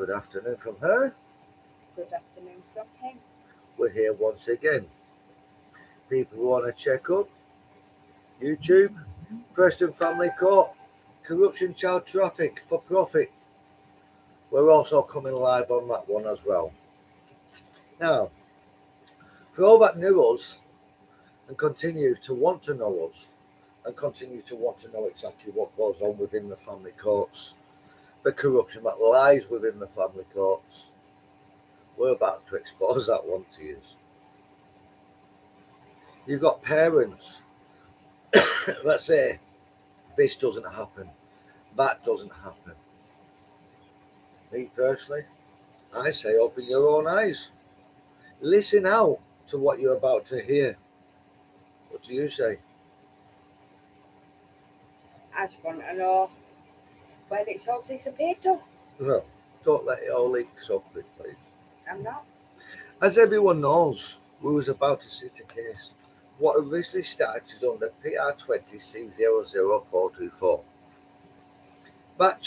Good afternoon from her. Good afternoon from him. We're here once again. People who want to check up, YouTube, Preston Family Court, corruption, child traffic for profit. We're also coming live on that one as well. Now, for all that knew us and continue to want to know us and continue to want to know exactly what goes on within the family courts, the corruption that lies within the family courts, we're about to expose that one to you. You've got parents that say, this doesn't happen, that doesn't happen. Me personally, I say open your own eyes. Listen out to what you're about to hear. What do you say? I just want to know where it's all disappeared to. Well, don't let it all leak softly, please. I'm not. As everyone knows, we was about to sit a case. What originally started under PR20C00424. That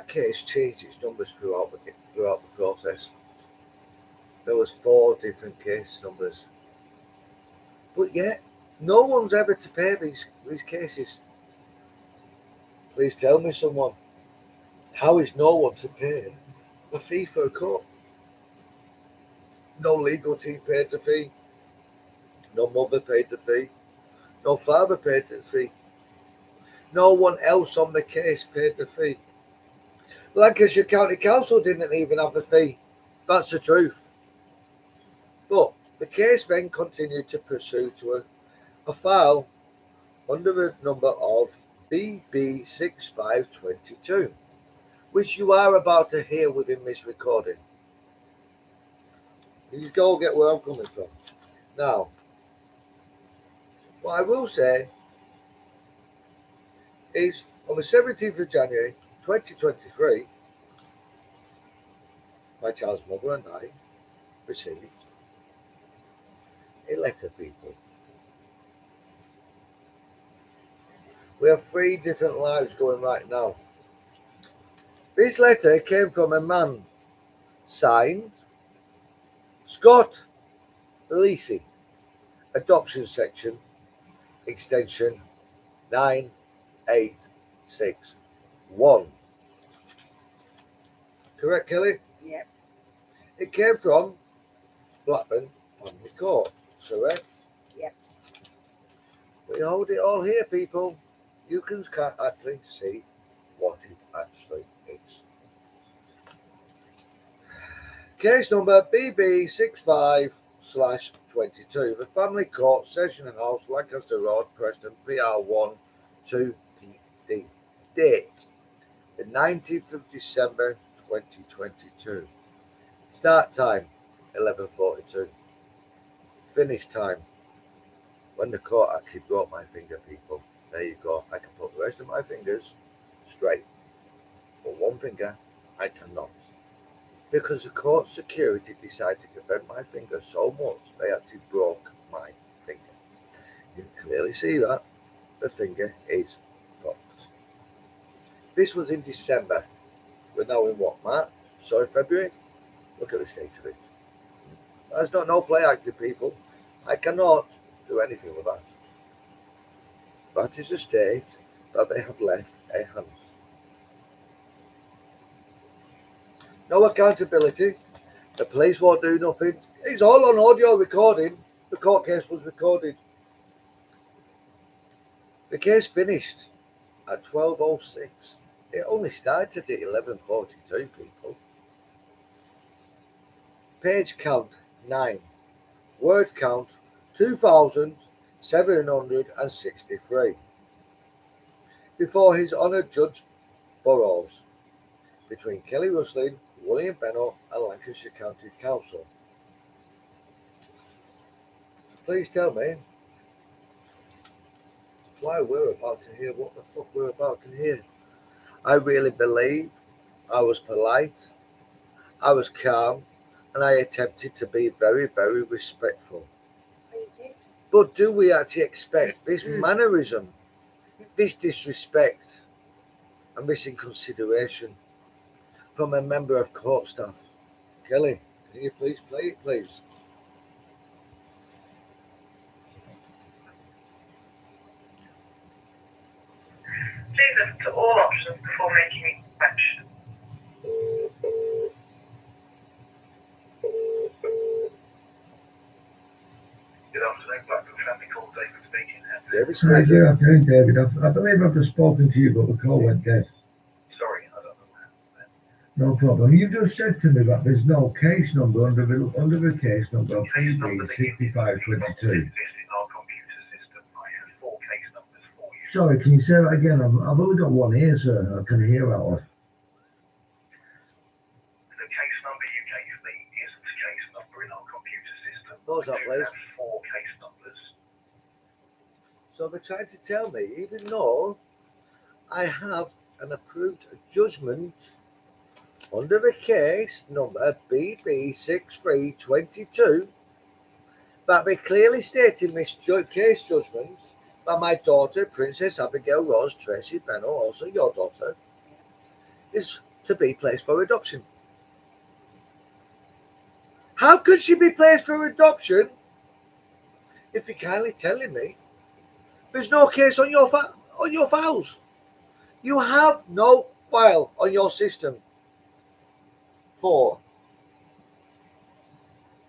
case changed its numbers throughout the process. There was 4 different case numbers. But yet, no one's ever to pay these cases. Please tell me someone. How is no one to pay a fee for a court? No legal team paid the fee. No mother paid the fee. No father paid the fee. No one else on the case paid the fee. Lancashire County Council didn't even have the fee. That's the truth. But the case then continued to pursue to a file under the number of BB6522, which you are about to hear within this recording. You go get where I'm coming from. Now, what I will say is on the 17th of January 2023, my child's mother and I received a letter, people. We have 3 different lives going right now. This letter came from a man signed Scott Lisi, adoption section, extension 9861. Correct, Kelly? Yep. It came from Blackburn Family Court, correct? Yep. We hold it all here, people. You can actually see what it actually is. Case number BB65/22. The Family Court, Session House, Lancaster Road, Preston, PR1 2PD. Date, the 19th of December 2022. Start time, 11:42. Finish time, when the court actually broke my finger, people. There you go. I can put the rest of my fingers straight, but one finger I cannot. Because the court security decided to bend my finger so much, they actually broke my finger. You can clearly see that the finger is fucked. This was in December. We're now in what, March? Sorry, February? Look at the state of it. That's not no play acting, people. I cannot do anything with that. That is a state that they have left a hand. No accountability. The police won't do nothing. It's all on audio recording. The court case was recorded. The case finished at 12:06. It only started at 11:42, people. Page count 9. Word count 2,763. Before His Honour Judge Burrows, between Kelly Russlin, William Bennett and Lancashire County Council. So please tell me why we're about to hear what the fuck we're about to hear. I really believe I was polite, I was calm, and I attempted to be very, very respectful. You did. But do we actually expect this mannerism, this disrespect, and this inconsideration from a member of court staff. Kelly, can you please play it, please? Please listen to all options before making a selection. Good afternoon, Blackpool Family Call, David speaking. David Hi, speaking. good afternoon, David. I believe I've just spoken to you, but the call went dead. Sorry, I don't know what happened there. No problem. You just said to me that there's no case number under the case number of Case number that you did not 6522. exist in our computer system. I have 4 case numbers for you. Sorry, can you say that again? I've only got one ear, sir. I can hear out of. The case number you gave me isn't a case number in our computer system. What was that, I do please? have 4 case numbers. So they're trying to tell me, even though I have an approved judgment under the case number BB6322, that they clearly state in this case judgment that my daughter, Princess Abigail Rose Tracy Benno, also your daughter, is to be placed for adoption. How could she be placed for adoption if you're kindly telling me there's no case on your files? You have no file on your system for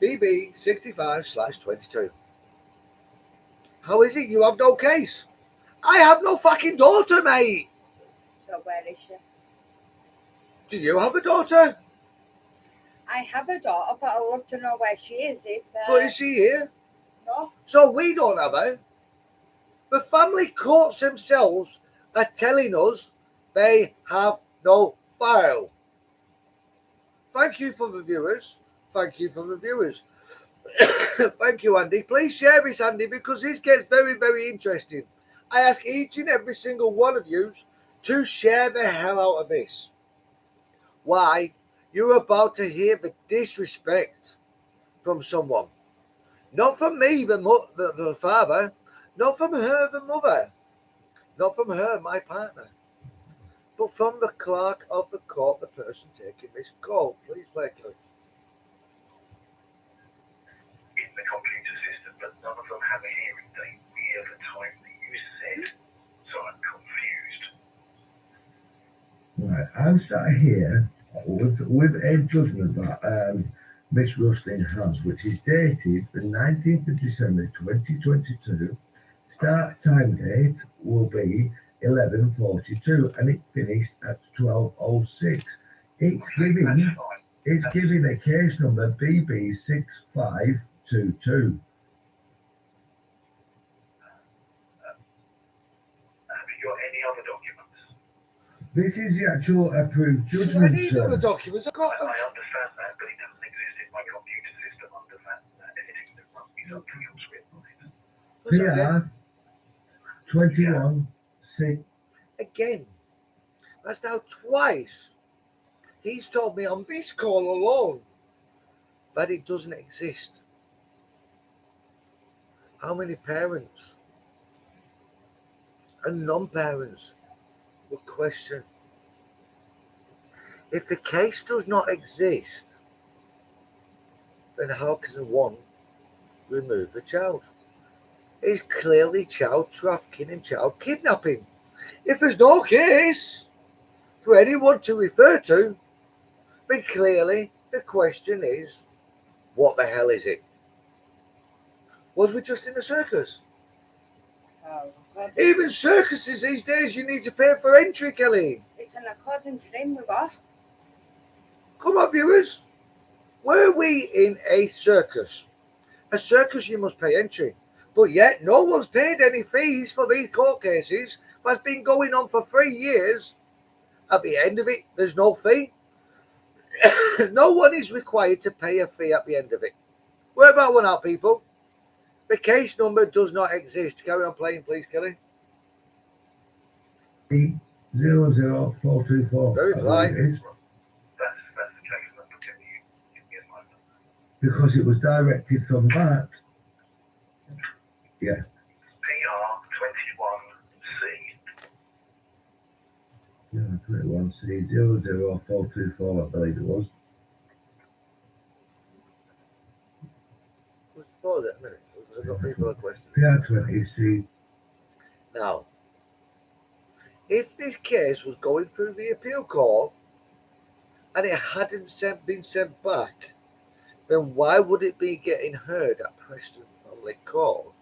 BB65/22. How is it you have no case? I have no fucking daughter, mate. So where is she? Do you have a daughter? I have a daughter, but I'd love to know where she is. But is she here? No. So we don't have her. The family courts themselves are telling us they have no file. Thank you for the viewers. Thank you for the viewers. Thank you, Andy. Please share this, Andy, because this gets very, very interesting. I ask each and every single one of you to share the hell out of this. Why? You're about to hear the disrespect from someone. Not from me, the father. Not from her, the mother. Not from her, my partner. But from the clerk of the court, the person taking this call. Please play, Kelly. In the computer system, but none of them have a hearing date near the time that you said. So I'm confused. Right, I'm sat here with a judgment that Miss Rustin has, which is dated the 19th of December 2022. Start time date will be 11:42, and it finished at 12:06. It's giving a case number BB6522. Have you got any other documents? This is the actual approved I judgment, need other sir. documents. I've got. I understand that, but it doesn't exist in my computer system under that editing that must be something else written on it. PR 21/6. Again, that's now twice. He's told me on this call alone that it doesn't exist. How many parents and non-parents would question? If the case does not exist, then how can one remove the child? It's clearly child trafficking and child kidnapping. If there's no case for anyone to refer to, then clearly the question is, what the hell is it? Was we just in a circus? Oh, God. Even circuses these days, you need to pay for entry, Kelly. It's an according to him we were. Come on, viewers. Were we in a circus? A circus, you must pay entry. But yet, no one's paid any fees for these court cases that's been going on for 3 years. At the end of it, there's no fee. No one is required to pay a fee at the end of it. Where about one out, people? The case number does not exist. Carry on playing, please, Kelly. 00424. Very polite. That's the case number. Can you give me a moment? Because it was directed from that. Yeah. PR 21C. Yeah, 21C00424, I believe it was. Let's pause it a minute because I've got people a question. PR20C. Now, if this case was going through the appeal court and it hadn't been sent back, then why would it be getting heard at Preston Family Court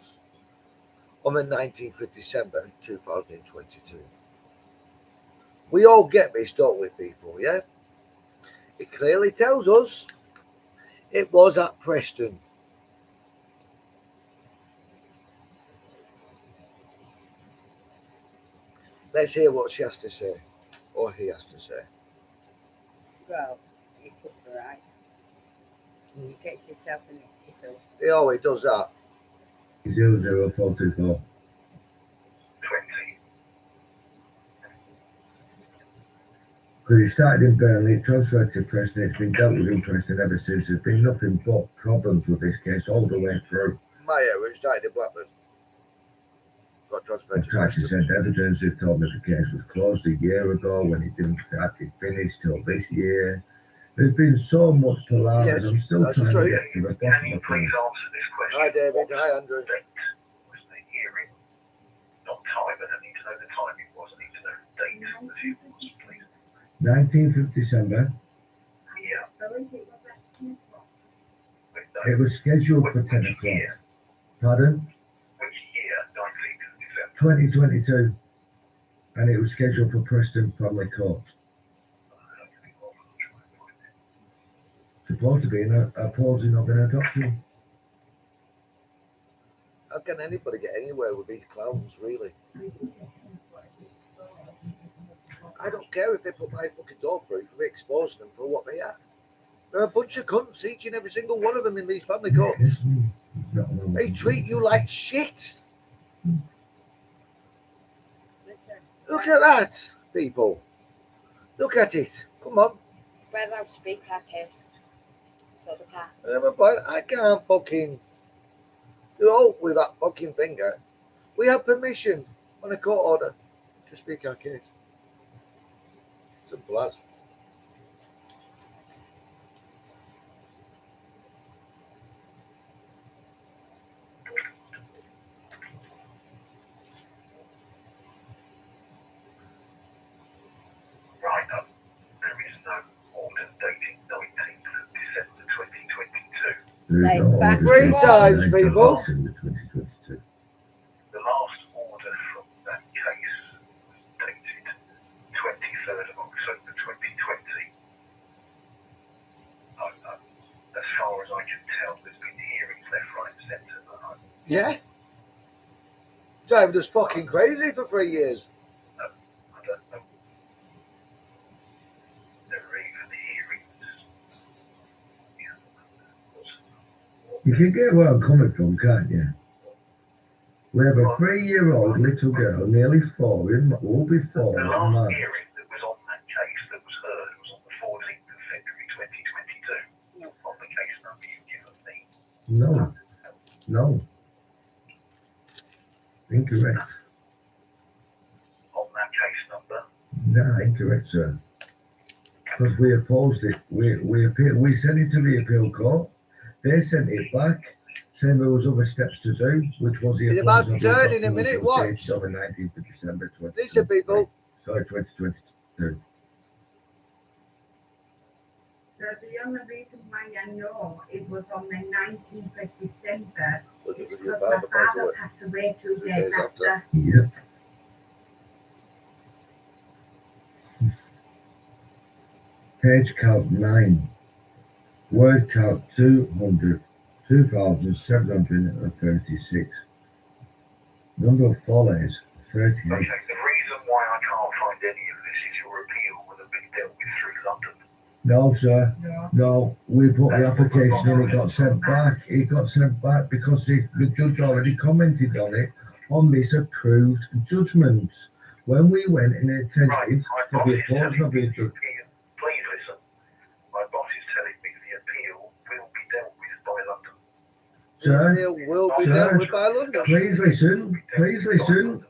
on the 19th of December 2022? We all get this, don't we, people? Yeah? It clearly tells us it was at Preston. Let's hear what she has to say, or he has to say. Well, you could be right. He gets himself in a tickle. He always does that. 00424. 20. Because he started in Burnley, transferred to Preston, it's been dealt with in Preston ever since. There's been nothing but problems with this case all the way through. Maya, which started in Blackburn, got transferred I've to tried to Preston. send evidence. They told me the case was closed a year ago when it didn't actually finish till this year. There's been so much palaver. Yes, I'm still that's trying true. to get to the Can bottom you of please things. answer this question? Hi, David. What Hi, Andrew. date was the hearing? Not time, I don't need to know the time it was. I need to know the date of the hearing was, please. 19th of December. Yeah. It was scheduled for 10 Which o'clock. year? Pardon? Which year? 19th of December. 2022. And it was scheduled for Preston Family Court. Supposed to be opposing of an adoption. How can anybody get anywhere with these clowns, really? I don't care if they put my fucking door through for exposing them for what they are. They're a bunch of cunts, each and every single one of them in these family courts. They treat you like shit. Listen, Look at that, people. Look at it. Come on. we're allowed to speak our case. So the car. I can't fucking do all with that fucking finger. We have permission on a court order to speak our case. Simple as. Right, there is no order dating 19th of December 2022. There is Like no back order three dated times, 19th of people. December 2022. The last order from that case was dated 23rd of October 2020. As far as I can tell, there's been hearings left, right, and centre. Yeah. Driving us fucking crazy for 3 years. I don't know. There are even hearings. You can get where I'm coming from, can't you? We have a 3-year-old little girl, nearly 4, will be 4 The in last March. hearing that was on that case that was heard was on the 14th of February 2022. No. On the case number you've given me. No. Incorrect. On that case number. No, incorrect, sir. Because we opposed it. We sent it to the appeal court. They sent it back, saying there was other steps to do, which was the It's about opposing of the turn in a document minute, that was watch. dated on the 19th of December 2022. Listen, people. Sorry, 2022. The only reason why I know it was on the 19th of December Look is at your because my father passed father away. passed away 2 2 days days after. after. Yep. Page count 9. Word count 200. 2,736. Number of follows 38. Okay, the reason why I can't find any of this is your appeal would have been dealt with through London. No, sir. No, we put the application in, it got sent back. It got sent back because the judge already commented on it on this approved judgment. When we went and attended Right, my to boss the is telling opposing of me the the judge. appeal. Please listen. My boss is telling me the appeal will be dealt with by London. Sir, It will be Sir, dealt with by London. please listen. Please listen.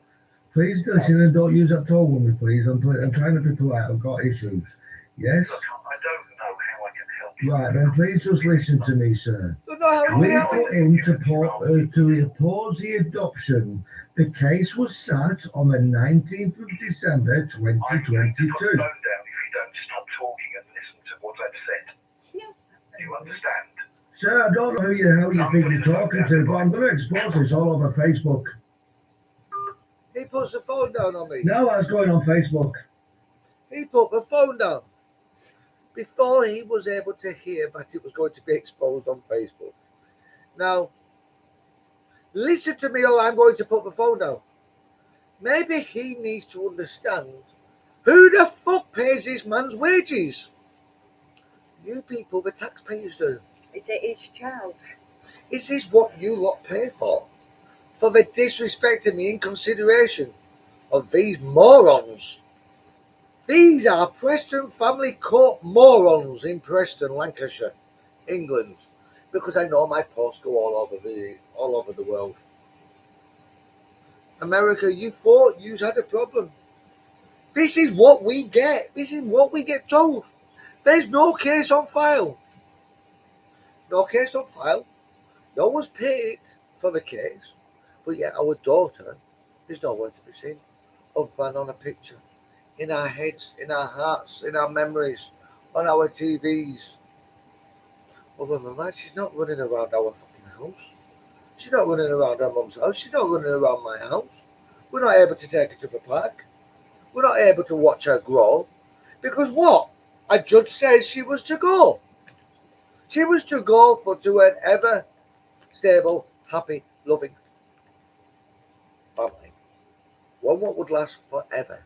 Please listen and don't use that tone with me, please. I'm trying to be polite. I've got issues. Yes? Look, I don't know how I can help you. Right, then please just listen to me, sir. Don't know how we We can help put you. in to oppose the adoption. The case was sat on the 19th of December I'm going to put the 2022. phone down if you don't stop talking and listen to what I've said. Yeah. Do you understand? Sir, I don't know how you think you're talking to, but I'm going to expose this all over Facebook. He puts the phone down on me. Now that's going on Facebook. He put the phone down before he was able to hear that it was going to be exposed on Facebook. Now, listen to me or I'm going to put the phone down. Maybe he needs to understand who the fuck pays this man's wages. You people, the taxpayers do. Is it his child? Is this what you lot pay for? For the disrespect and the inconsideration of these morons? These are Preston Family Court morons in Preston, Lancashire, England. Because I know my posts go all over the world. America, you thought you had a problem. This is what we get. This is what we get told. There's no case on file. No case on file. No one's paid for the case. But yet our daughter is nowhere to be seen other than on a picture. In our heads, in our hearts, in our memories, on our TVs. Other than that, she's not running around our fucking house. She's not running around her mum's house. She's not running around my house. We're not able to take her to the park. We're not able to watch her grow. Because what? A judge says she was to go. She was to go to an ever stable, happy, loving family. One what would last forever.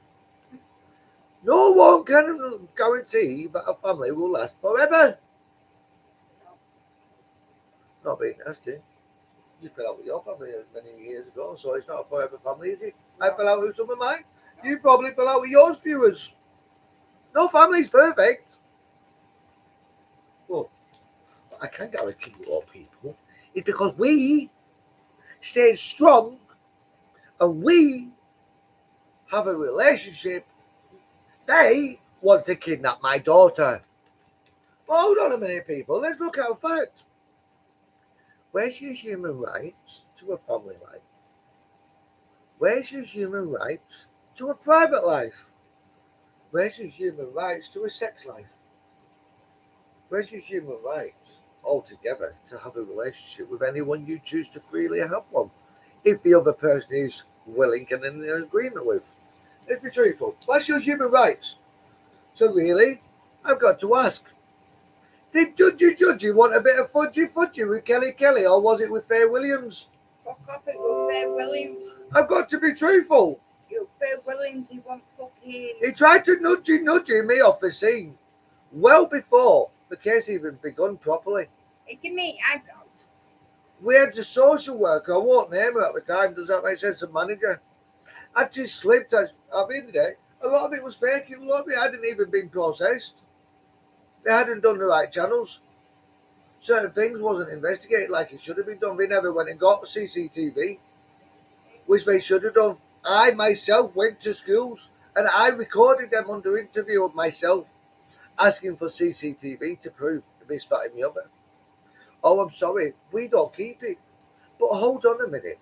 No one can guarantee that a family will last forever. Not being nasty. You fell out with your family many years ago, so it's not a forever family, is it? I fell out with some of mine. You probably fell out with yours, viewers. No family's perfect. Well, I can guarantee you all people, it's because we stay strong and we have a relationship. They want to kidnap my daughter. Well, hold on a minute, people. Let's look at a fact. Where's your human rights to a family life? Where's your human rights to a private life? Where's your human rights to a sex life? Where's your human rights altogether to have a relationship with anyone you choose to freely have one? If the other person is willing and in agreement with. Let's be truthful. What's your human rights? So really, I've got to ask. Did Judgy want a bit of fudgy with Kelly, or was it with Faye Williams? Fuck off it with Fair Williams. I've got to be truthful. You Fair Williams, he want fucking... He tried to nudge me off the scene well before the case even begun properly. Hey, give me eyebrows. We had the social worker, I won't name her at the time, does that make sense, the manager. I just slipped, at the end of the day, a lot of it was fake, a lot of it hadn't even been processed. They hadn't done the right channels. Certain things wasn't investigated like it should have been done. They never went and got CCTV, which they should have done. I myself went to schools and I recorded them under interview of myself, asking for CCTV to prove this, that, and the other. Oh, I'm sorry, we don't keep it. But hold on a minute.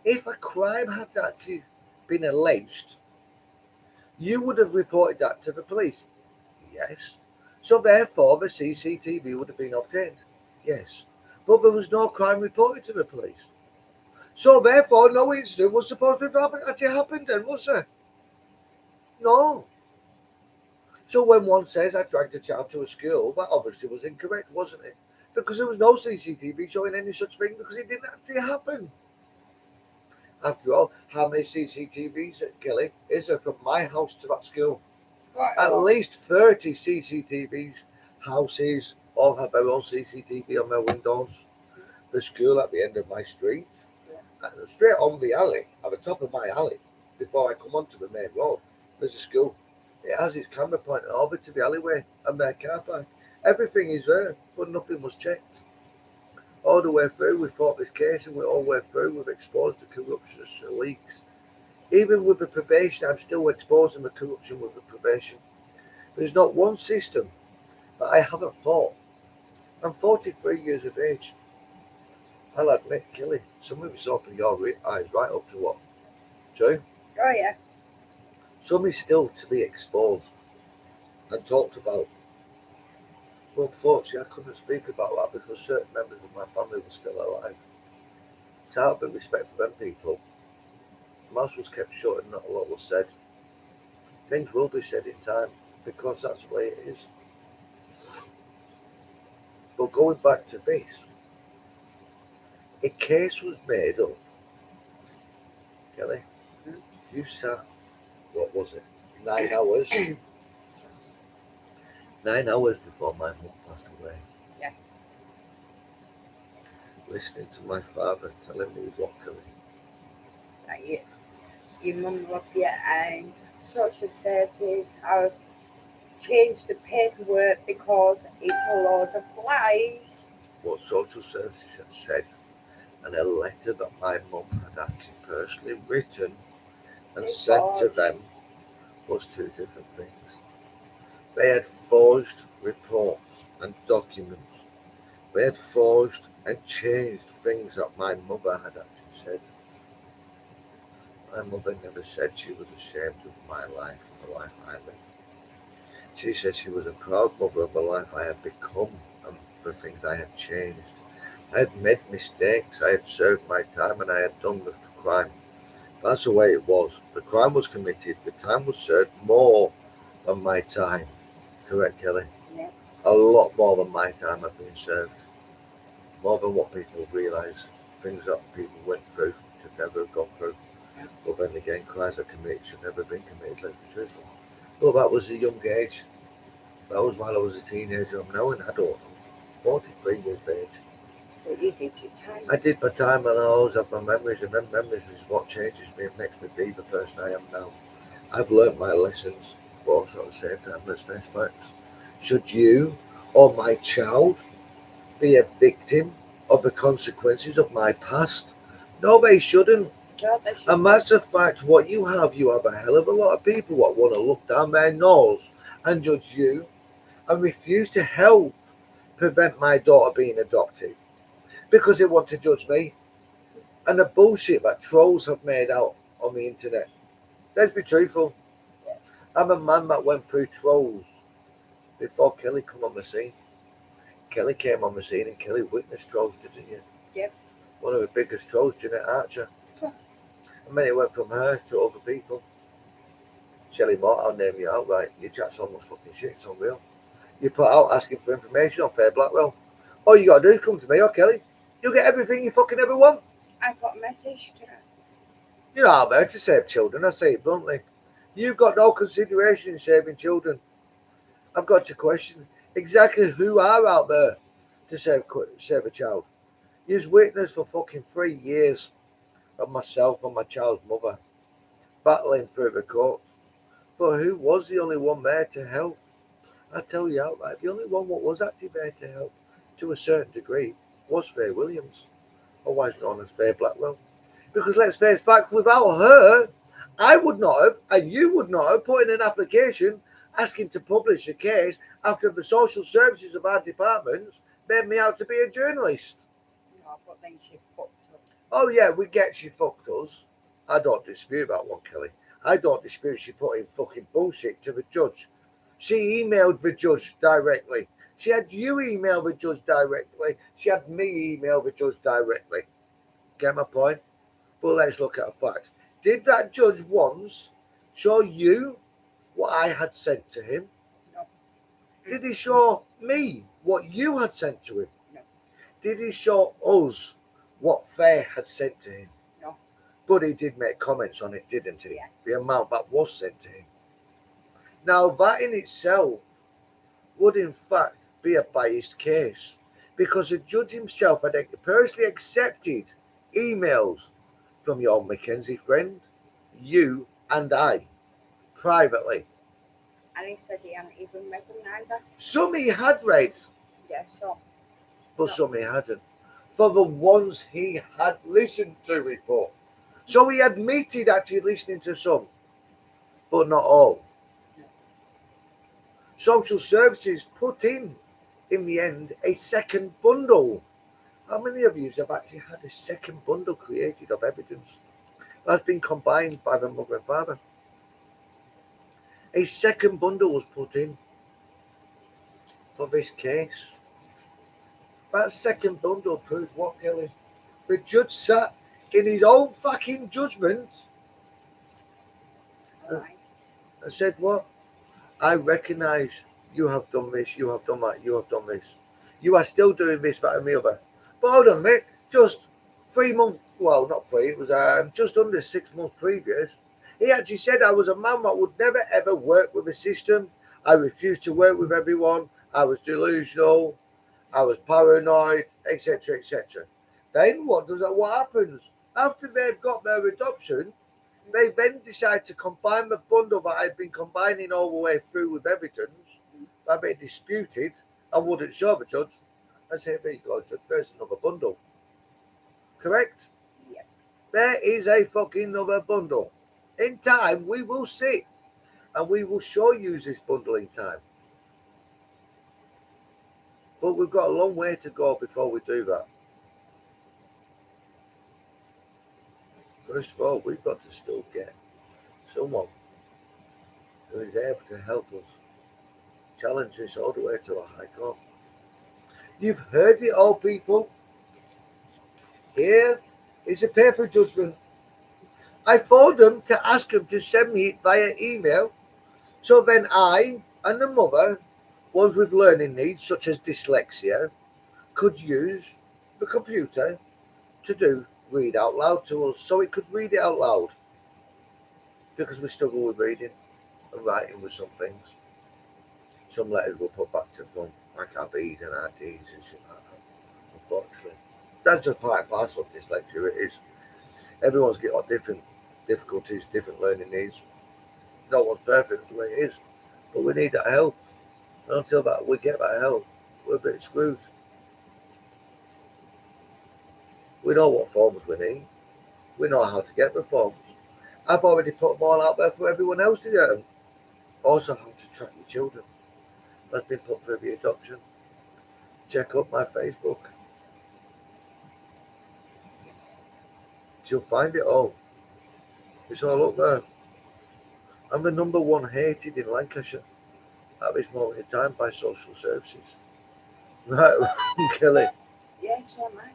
If a crime had actually been alleged, you would have reported that to the police. Yes. So therefore, the CCTV would have been obtained. Yes. But there was no crime reported to the police. So therefore, no incident was supposed to have actually happened then, was there? No. So when one says I dragged a child to a school, that obviously was incorrect, wasn't it? Because there was no CCTV showing any such thing because it didn't actually happen. After all, how many CCTVs at Kelly is there from my house to that school? Right, At least 30 CCTVs. Houses all have their own CCTV on their windows. The school at the end of my street, and straight on the alley, at the top of my alley, before I come onto the main road, there's a school. It has its camera pointing over to the alleyway and their car park. Everything is there, but nothing was checked. All the way through, we fought this case, and all the way through, we've exposed the corruption, the leaks. Even with the probation, I'm still exposing the corruption with the probation. There's not one system that I haven't fought. I'm 43 years of age. I'll admit, Kelly, some of it's opened your eyes right up to what? 2. Oh, yeah. Some is still to be exposed and talked about. Well, unfortunately, I couldn't speak about that because certain members of my family were still alive. So out of respect for them people, the mouth was kept shut and not a lot was said. Things will be said in time because that's the way it is. But going back to this, a case was made up. Kelly, you sat, what was it, 9 hours? 9 hours before my mum passed away. Yeah. Listening to my father telling me what, Kelly. Like your mum will be and social services have changed the paperwork because it's a load of lies. What social services had said, and a letter that my mum had actually personally written and sent to them was 2 different things. They had forged reports and documents. They had forged and changed things that my mother had actually said. My mother never said she was ashamed of my life and the life I lived. She said she was a proud mother of the life I had become and the things I had changed. I had made mistakes, I had served my time and I had done the crime. That's the way it was. The crime was committed, the time was served, more than my time. Correct, Kelly? Yeah. A lot more than my time had been served. More than what people realise. Things that people went through should never have gone through. Yeah. But then again, crimes are committed should never have been committed, let's be truthful. Well, that was a young age. That was while I was a teenager. I'm now an adult. I'm 43 years of age. So you did your time. I did my time and I always have my memories, and them memories is what changes me and makes me be the person I am now. I've learnt my lessons, but also at the same time, let's face facts. Should you or my child be a victim of the consequences of my past? No, they shouldn't. No, they should. A matter of fact, what you have a hell of a lot of people that want to look down their nose and judge you and refuse to help prevent my daughter being adopted because they want to judge me. And the bullshit that trolls have made out on the internet. Let's be truthful. Yeah. I'm a man that went through trolls before Kelly come on the scene. Kelly came on the scene and Kelly witnessed trolls, didn't you? Yep. One of the biggest trolls, Jeanette Archer. Sure. And then it went from her to other people. Shelley Mott, I'll name you outright. You chat so much fucking shit, it's unreal. You put out asking for information on Fair Blackwell. All you gotta do is come to me or Kelly. You'll get everything you fucking ever want. I got a message to her. You're not there to save children, I say it bluntly. You've got no consideration in saving children. I've got to question exactly who are out there to save a child. You've witnessed for fucking 3 years of myself and my child's mother battling through the courts. But who was the only one there to help? I tell you outright, the only one what was actually there to help to a certain degree was Faye Williams, otherwise known as Faye Blackwell. Because let's face facts, without her, I would not have, and you would not have, put in an application asking to publish a case after the social services of our departments made me out to be a journalist. No, but then she fucked up. Oh yeah, we get she fucked us. I don't dispute that one, Kelly. I don't dispute she put in fucking bullshit to the judge. She emailed the judge directly. She had you email the judge directly. She had me email the judge directly. Get my point? But let's look at a fact. Did that judge once show you what I had sent to him? No. Did he show me what you had sent to him? No. Did he show us what Faye had sent to him? No. But he did make comments on it, didn't he? Yeah. The amount that was sent to him. Now, that in itself would in fact be a biased case because the judge himself had personally accepted emails from your Mackenzie friend, you and I, privately. And he said he hadn't even read them either. Some he had read, Yeah, so. but some he hadn't. For the ones he had listened to report. So he admitted actually listening to some, but not all. Social services put in the end, a second bundle. How many of you have actually had a second bundle created of evidence that's been combined by the mother and father? A second bundle was put in for this case. That second bundle proved what, Kelly? The judge sat in his own fucking judgment All right. and said, what? I recognise you have done this, you have done that, you have done this. You are still doing this, that, and the other. But hold on a minute, just 3 months, well, not 3, it was just under 6 months previous. He actually said I was a man that would never ever work with a system. I refused to work with everyone. I was delusional. I was paranoid, etc., etc. Then what happens? After they've got their adoption, they then decide to combine the bundle that I'd been combining all the way through with evidence that they disputed and wouldn't show the judge. I say, there you go, judge, there's another bundle. Correct? Yep. There is a fucking another bundle. In time, we will sit and we will show you this bundle in time. But we've got a long way to go before we do that. First of all, we've got to still get someone who is able to help us challenge this all the way to a high court. You've heard it all, people. Here is a paper judgment. I phoned them to ask them to send me it via email, so then I and the mother, ones with learning needs such as dyslexia, could use the computer to read out loud to us, so it could read it out loud, because we struggle with reading and writing with some things. Some letters were put back to front, like our B's and our D's and shit like that, unfortunately. That's just part and parcel of dyslexia, it is. Everyone's got different difficulties, different learning needs. No one's perfect the way it is, but we need that help. And until that we get that help, we're a bit screwed. We know what forms we need. We know how to get the forms. I've already put them all out there for everyone else to get them. Also, how to track your children. That's been put through the adoption. Check up my Facebook. You'll find it all. It's all up there. I'm the number one hated in Lancashire at this moment in time by social services. Right, Kelly. Yes, all right.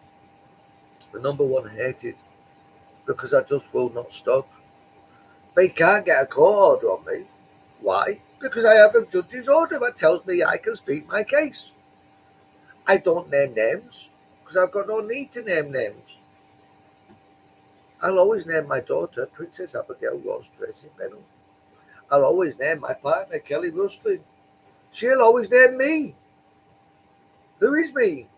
The number one hated because I just will not stop. They can't get a court order on me. Why? Because I have a judge's order that tells me I can speak my case. I don't name names because I've got no need to name names. I'll always name my daughter Princess Abigail Rose Tracy Bennell. I'll always name my partner Kelly Rustin. She'll always name me. Who is me?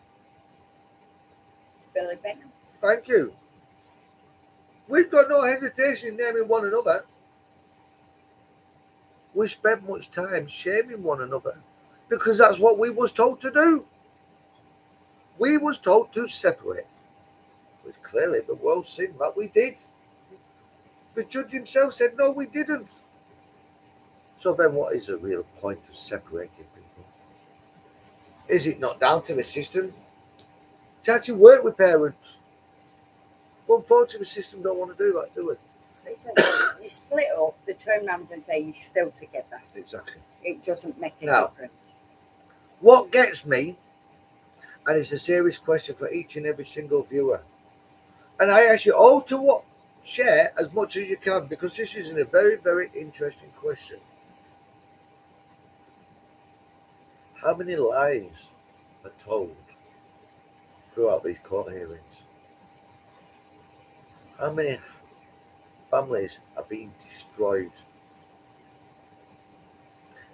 Billy Benham. Thank you. We've got no hesitation in naming one another. We spent much time shaming one another because that's what we was told to do. We was told to separate, which clearly the world seen that we did. The judge himself said, no, we didn't. So then what is the real point of separating people? Is it not down to the system to actually work with parents? But unfortunately, the system don't want to do that, do we? Listen, you split up, they turn around and say you're still together. Exactly. It doesn't make a Now, difference. What gets me, and it's a serious question for each and every single viewer, and I ask you all to share as much as you can, because this is a very, very interesting question. How many lies are told throughout these court hearings? How many families are being destroyed?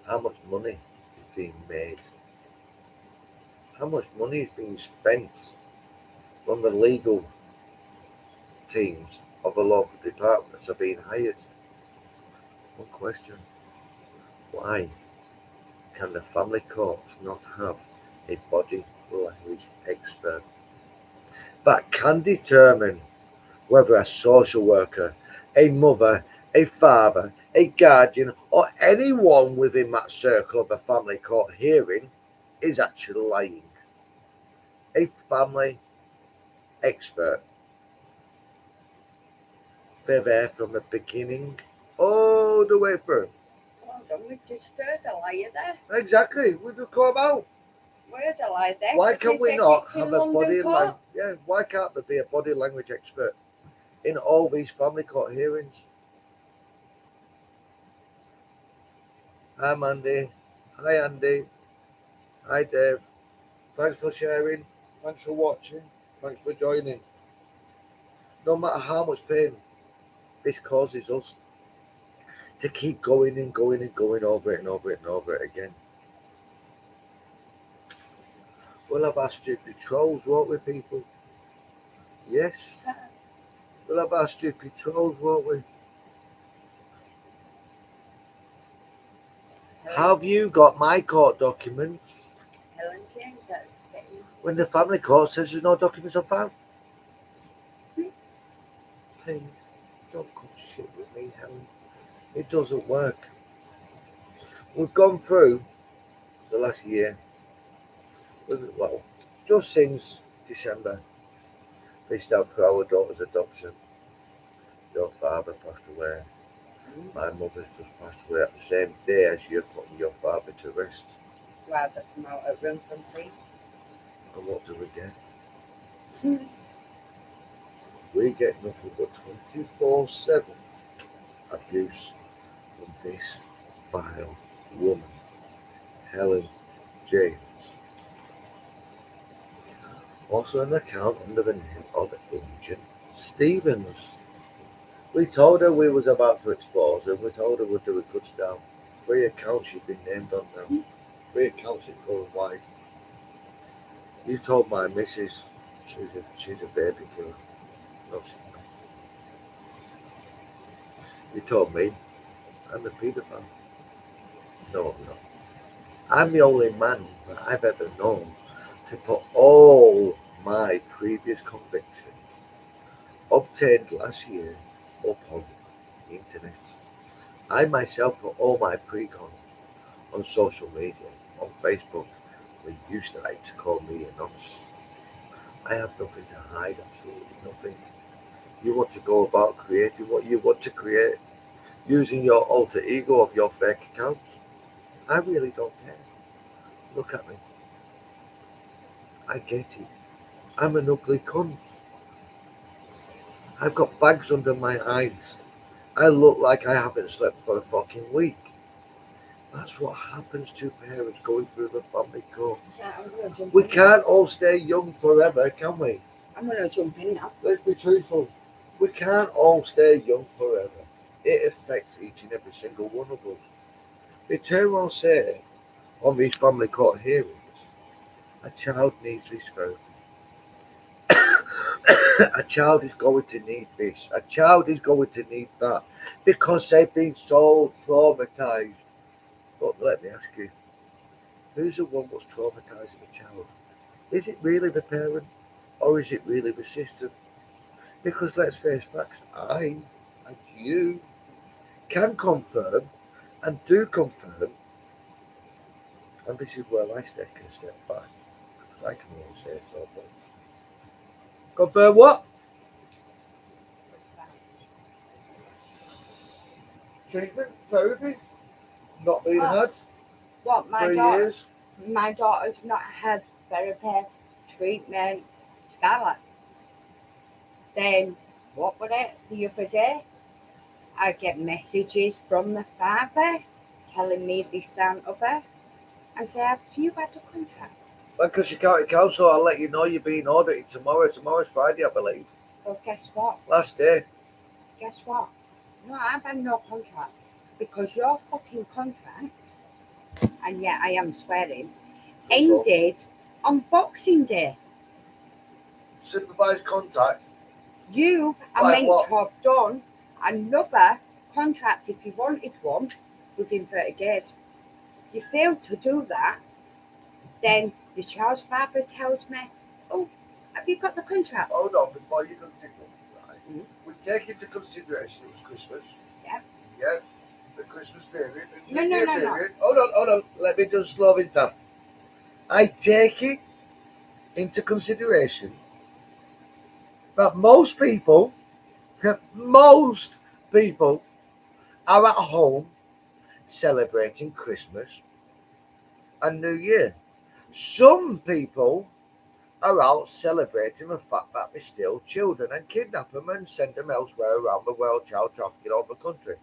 How much money is being made? How much money is being spent when the legal teams of the local departments are being hired? One question: why can the family courts not have a body language expert that can determine whether a social worker, a mother, a father, a guardian, or anyone within that circle of a family court hearing is actually lying. A family expert. They're there from the beginning all the way through. Well done, we just heard a liar there. Exactly. We just come out. We heard a liar there. Why 'cause can he we said not it's in have a London body court. language? Yeah, why can't there be a body language expert in all these family court hearings? Hi, Mandy. Hi, Andy. Hi, Dave. Thanks for sharing. Thanks for watching. Thanks for joining. No matter how much pain this causes us, to keep going and going and going over it and over it and over it again. We'll have our stupid trolls, won't we, people? Yes. We'll have our stupid trolls, won't we? Have you got my court documents? Helen James, that's getting. When the family court says there's no documents on file? Please, don't come shit with me, Helen. It doesn't work. We've gone through the last year, well, just since December, reached out for our daughter's adoption. Your father passed away. My mother's just passed away at the same day as you're putting your father to rest. Rather come out at room from tea. And what do we get? We get nothing but 24/7 abuse from this vile woman, Helen James. Also an account under the name of Imogen Stevens. We told her we was about to expose her. We told her we'd do a good start. 3 accounts she's been named on now. 3 accounts it's going wide. You told my missus she's a baby killer. No, she's not. You told me I'm a paedophile. No, I'm not. I'm the only man that I've ever known to put all my previous convictions obtained last year up on the internet. I myself put all my precons on social media, on Facebook. They used to like to call me a nonce. I have nothing to hide, absolutely nothing. You want to go about creating what you want to create, using your alter ego of your fake accounts. I really don't care. Look at me. I get it. I'm an ugly cunt. I've got bags under my eyes. I look like I haven't slept for a fucking week. That's what happens to parents going through the family court. We can't all stay young forever, can we? I'm going to jump in now. Let's be truthful. We can't all stay young forever. It affects each and every single one of us. They turn around and say on these family court hearings, a child needs this therapy. A child is going to need this. A child is going to need that because they've been so traumatized. But let me ask you, who's the one that's traumatizing a child? Is it really the parent or is it really the system? Because let's face facts, I and you can confirm and do confirm, and this is where I take a step back because I can only say so much. Confirm what? Treatment, therapy, not being had What, for years. my daughter's not had therapy, treatment, Scarlet. Then, what was it the other day? I get messages from the father telling me this and other. I say, have you had a contract? Lancaster County Council, I'll let you know you're being audited tomorrow. Tomorrow's Friday, I believe. Well, guess what? Last day. Guess what? No, I've had no contract because your fucking contract, and yet I am swearing, ended on Boxing Day. Supervised contact. You are Like meant what? to have done another contract if you wanted one within 30 days. You failed to do that, then the child's father tells me, oh, have you got the contract? Hold on, before you continue. Right. Mm. We take into consideration it was Christmas. Yeah. Yeah. The Christmas period. The No, New no, Year no, no. period. Hold on. Let me just slow this down. I take it into consideration that most people are at home celebrating Christmas and New Year. Some people are out celebrating the fact that they steal children and kidnap them and send them elsewhere around the world, child trafficking all the country.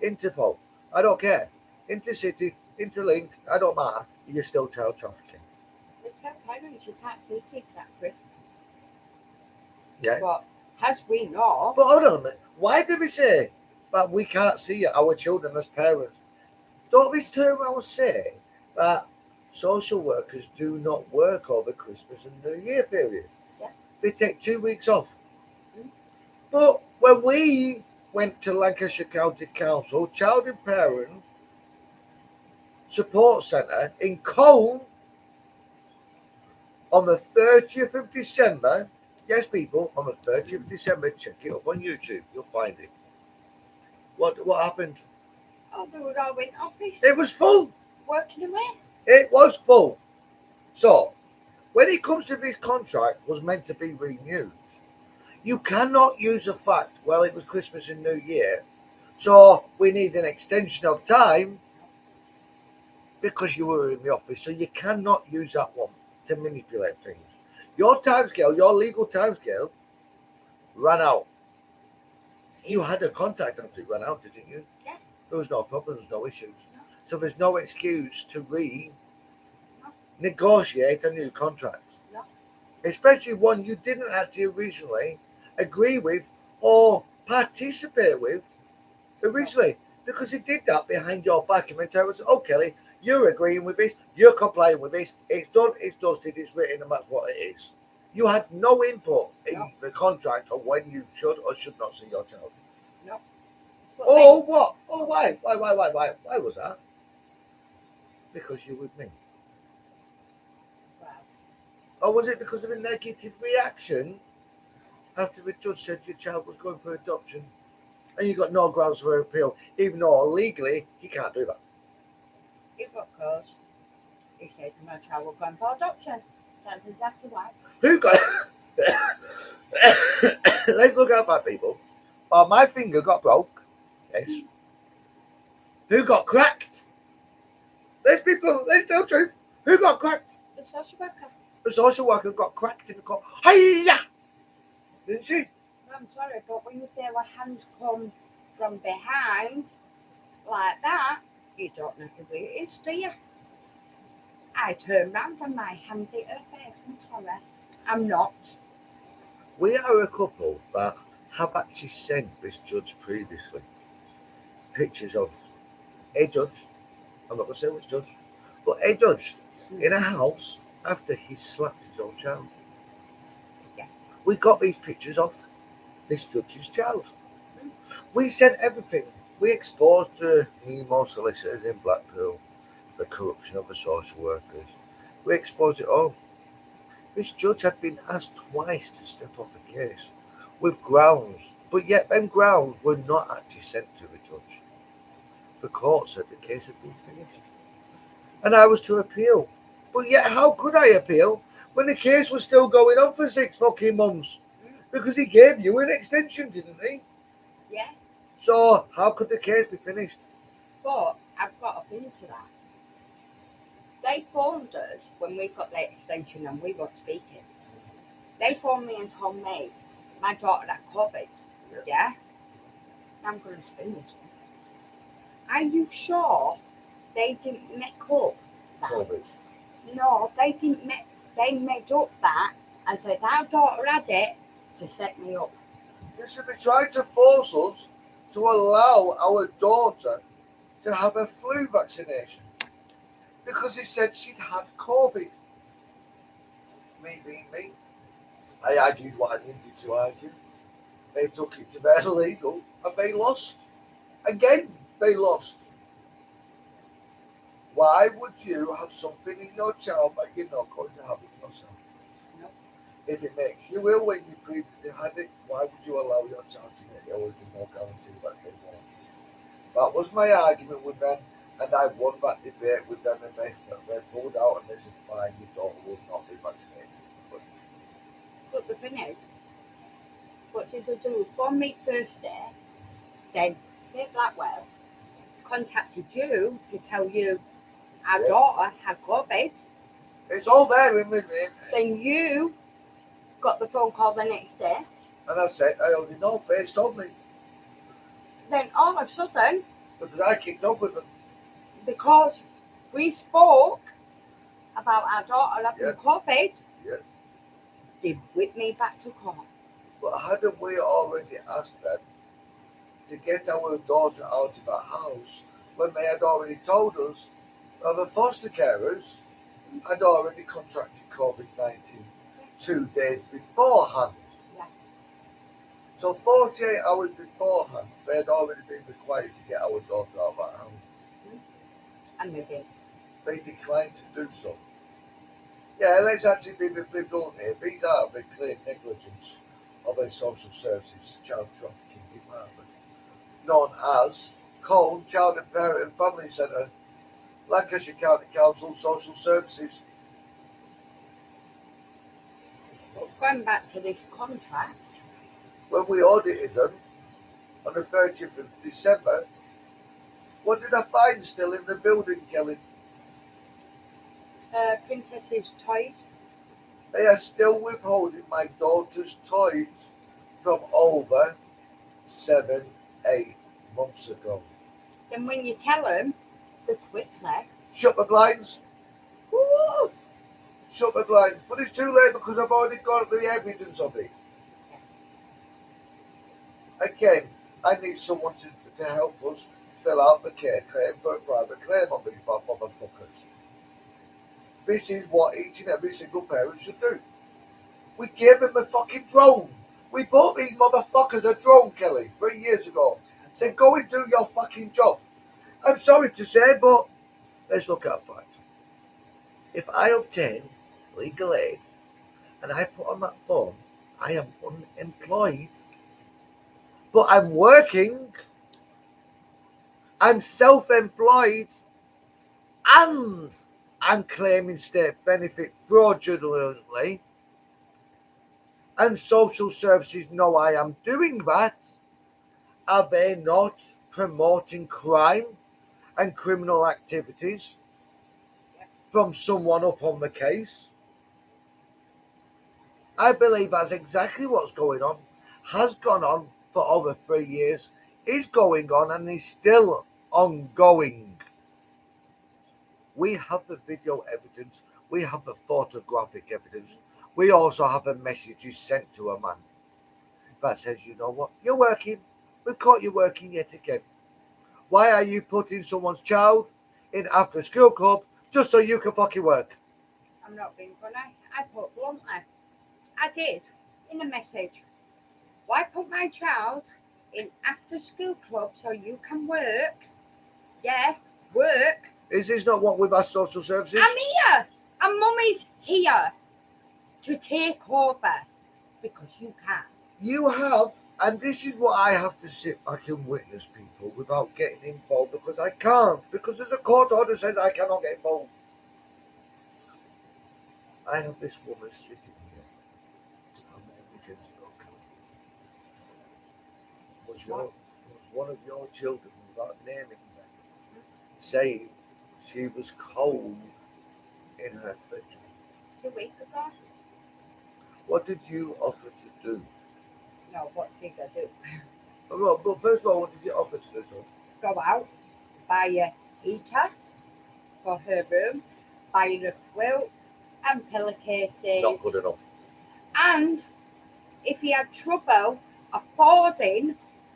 Interpol, I don't care. Intercity, Interlink, I don't matter. You're still child trafficking. We tell parents you can't see kids at Christmas. Yeah. But as we know, But hold on a minute. Why do we say that we can't see our children as parents? Don't we turn around and say that social workers do not work over Christmas and New Year period? Yeah. They take 2 weeks off. Mm. But when we went to Lancashire County Council Child and Parent Support Centre in Colne on the 30th of December, yes, people, on the 30th of December, check it up on YouTube, you'll find it. What happened? oh, they were all in office It was full. working away. It was full. So, when it comes to this contract was meant to be renewed, you cannot use the fact, well, it was Christmas and New Year, so we need an extension of time because you were in the office. So you cannot use that one to manipulate things. Your timescale, your legal timescale, ran out. You had a contact after it ran out, didn't you? Yeah. There was no problems, no issues. No. So there's no excuse to negotiate a new contract. No. Especially one you didn't actually originally agree with or participate with originally. Because he did that behind your back and went over and said, oh, Kelly, you're agreeing with this, you're complying with this, it's done, it's dusted, it's written, and that's what it is. You had no input in the contract on when you should or should not see your child. No. Oh, what? Oh, why? Why was that? Because you're with me. Wow. Or was it because of a negative reaction after the judge said your child was going for adoption and you got no grounds for appeal, even though legally he can't do that? It got closed. He said my child will go for adoption. That's exactly right. Who got? Let's look at that, people. Oh, my finger got broke. Yes. Who got cracked? Let's tell the truth. Who got cracked? The social worker. The social worker got cracked in the court. Hiya! Didn't she? I'm sorry, but when you feel a hand come from behind like that, you don't know who it is, do you? I turned round and my hand hit her face. I'm sorry. I'm not. We are a couple that have actually sent this judge previously pictures of a judge, I'm not going to say which judge, but a judge in a house after he slapped his own child. Yeah. We got these pictures of this judge's child. We sent everything. We exposed the Nemo solicitors in Blackpool, the corruption of the social workers. We exposed it all. This judge had been asked twice to step off the case with grounds, but yet them grounds were not actually sent to the judge. The court said the case had been finished. And I was to appeal. But yet how could I appeal when the case was still going on for 6 fucking months? Because he gave you an extension, didn't he? Yeah. So how could the case be finished? But I've got a thing to that. They phoned us when we got the extension and we weren't speaking. They phoned me and told me my daughter had COVID. Yeah? I'm going to spin this one. Are you sure they didn't make up that? COVID. No, they didn't make. They made up that and said our daughter had it to set me up. They should be trying to force us to allow our daughter to have a flu vaccination because he said she'd had COVID. Me being me, I argued what I needed to argue. They took it to their legal and they lost. Again, they lost. Why would you have something in your child that you're not going to have in yourself? No. If it makes you ill when you previously had it, why would you allow your child to get ill if there's no guarantee that they won't? That was my argument with them, and I won that debate with them, and they pulled out and they said, fine, your daughter will not be vaccinated. But the thing is, what did they do? From my first day, then Kate Blackwell contacted you to tell you our daughter had COVID. It's all there in me. Then you got the phone call the next day. And I said, I already know, Face told me. Then all of a sudden, Because I kicked off with them. because we spoke about our daughter having COVID, they whipped me back to court. But hadn't we already asked them to get our daughter out of our house when they had already told us that the foster carers had already contracted COVID-19 2 days beforehand? Yeah. So 48 hours beforehand, they had already been required to get our daughter out of our house. And they did. They declined to do so. Yeah, let's actually be blunt here. These are the clear negligence of a social services child trafficking department, known as Colne Child and Parent and Family Centre, Lancashire County Council Social Services. But going back to this contract, When we audited them on the 30th of December, what did I find still in the building, Kelly? Princess's toys. They are still withholding my daughter's toys from over 7-8 months ago. Then when you tell them, they quickly. Shut the blinds. Woo! Shut the blinds. But it's too late because I've already got the evidence of it. Again, I need someone to help us fill out the care claim for a private claim on these motherfuckers. This is what each and every single parent should do. We gave them a fucking drone. We bought these motherfuckers a drone, Kelly, 3 years ago. Said, go and do your fucking job. I'm sorry to say, but let's look at a fact. If I obtain legal aid and I put on that form, I am unemployed, but I'm working, I'm self-employed, and I'm claiming state benefit fraudulently, and social services know I am doing that, are they not promoting crime and criminal activities from someone up on the case? I believe that's exactly what's going on, has gone on for over 3 years, is going on, and is still ongoing. We have the video evidence, we have the photographic evidence, we also have the messages sent to a man that says, you know what, you're working, we've caught you working yet again. Why are you putting someone's child in after school club just so you can fucking work? I'm not being funny. I put bluntly. I did in a message. Why put my child in after school club so you can work? Yeah, work. Is this not what we've asked social services? I'm here, and Mummy's here to take over because you can. You have, and this is what I have to sit back and witness, people, without getting involved, because I can't, because there's a court order says I cannot get involved. I have this woman sitting here. How many weekends ago, was one of your children, without naming them, saying she was cold in her bedroom? 2 weeks ago. What did you offer to do? No, what did I do? Well, but first of all, what did you offer to do? Go out, buy a heater for her room, buy a quilt and pillowcases. Not good enough. And if you had trouble affording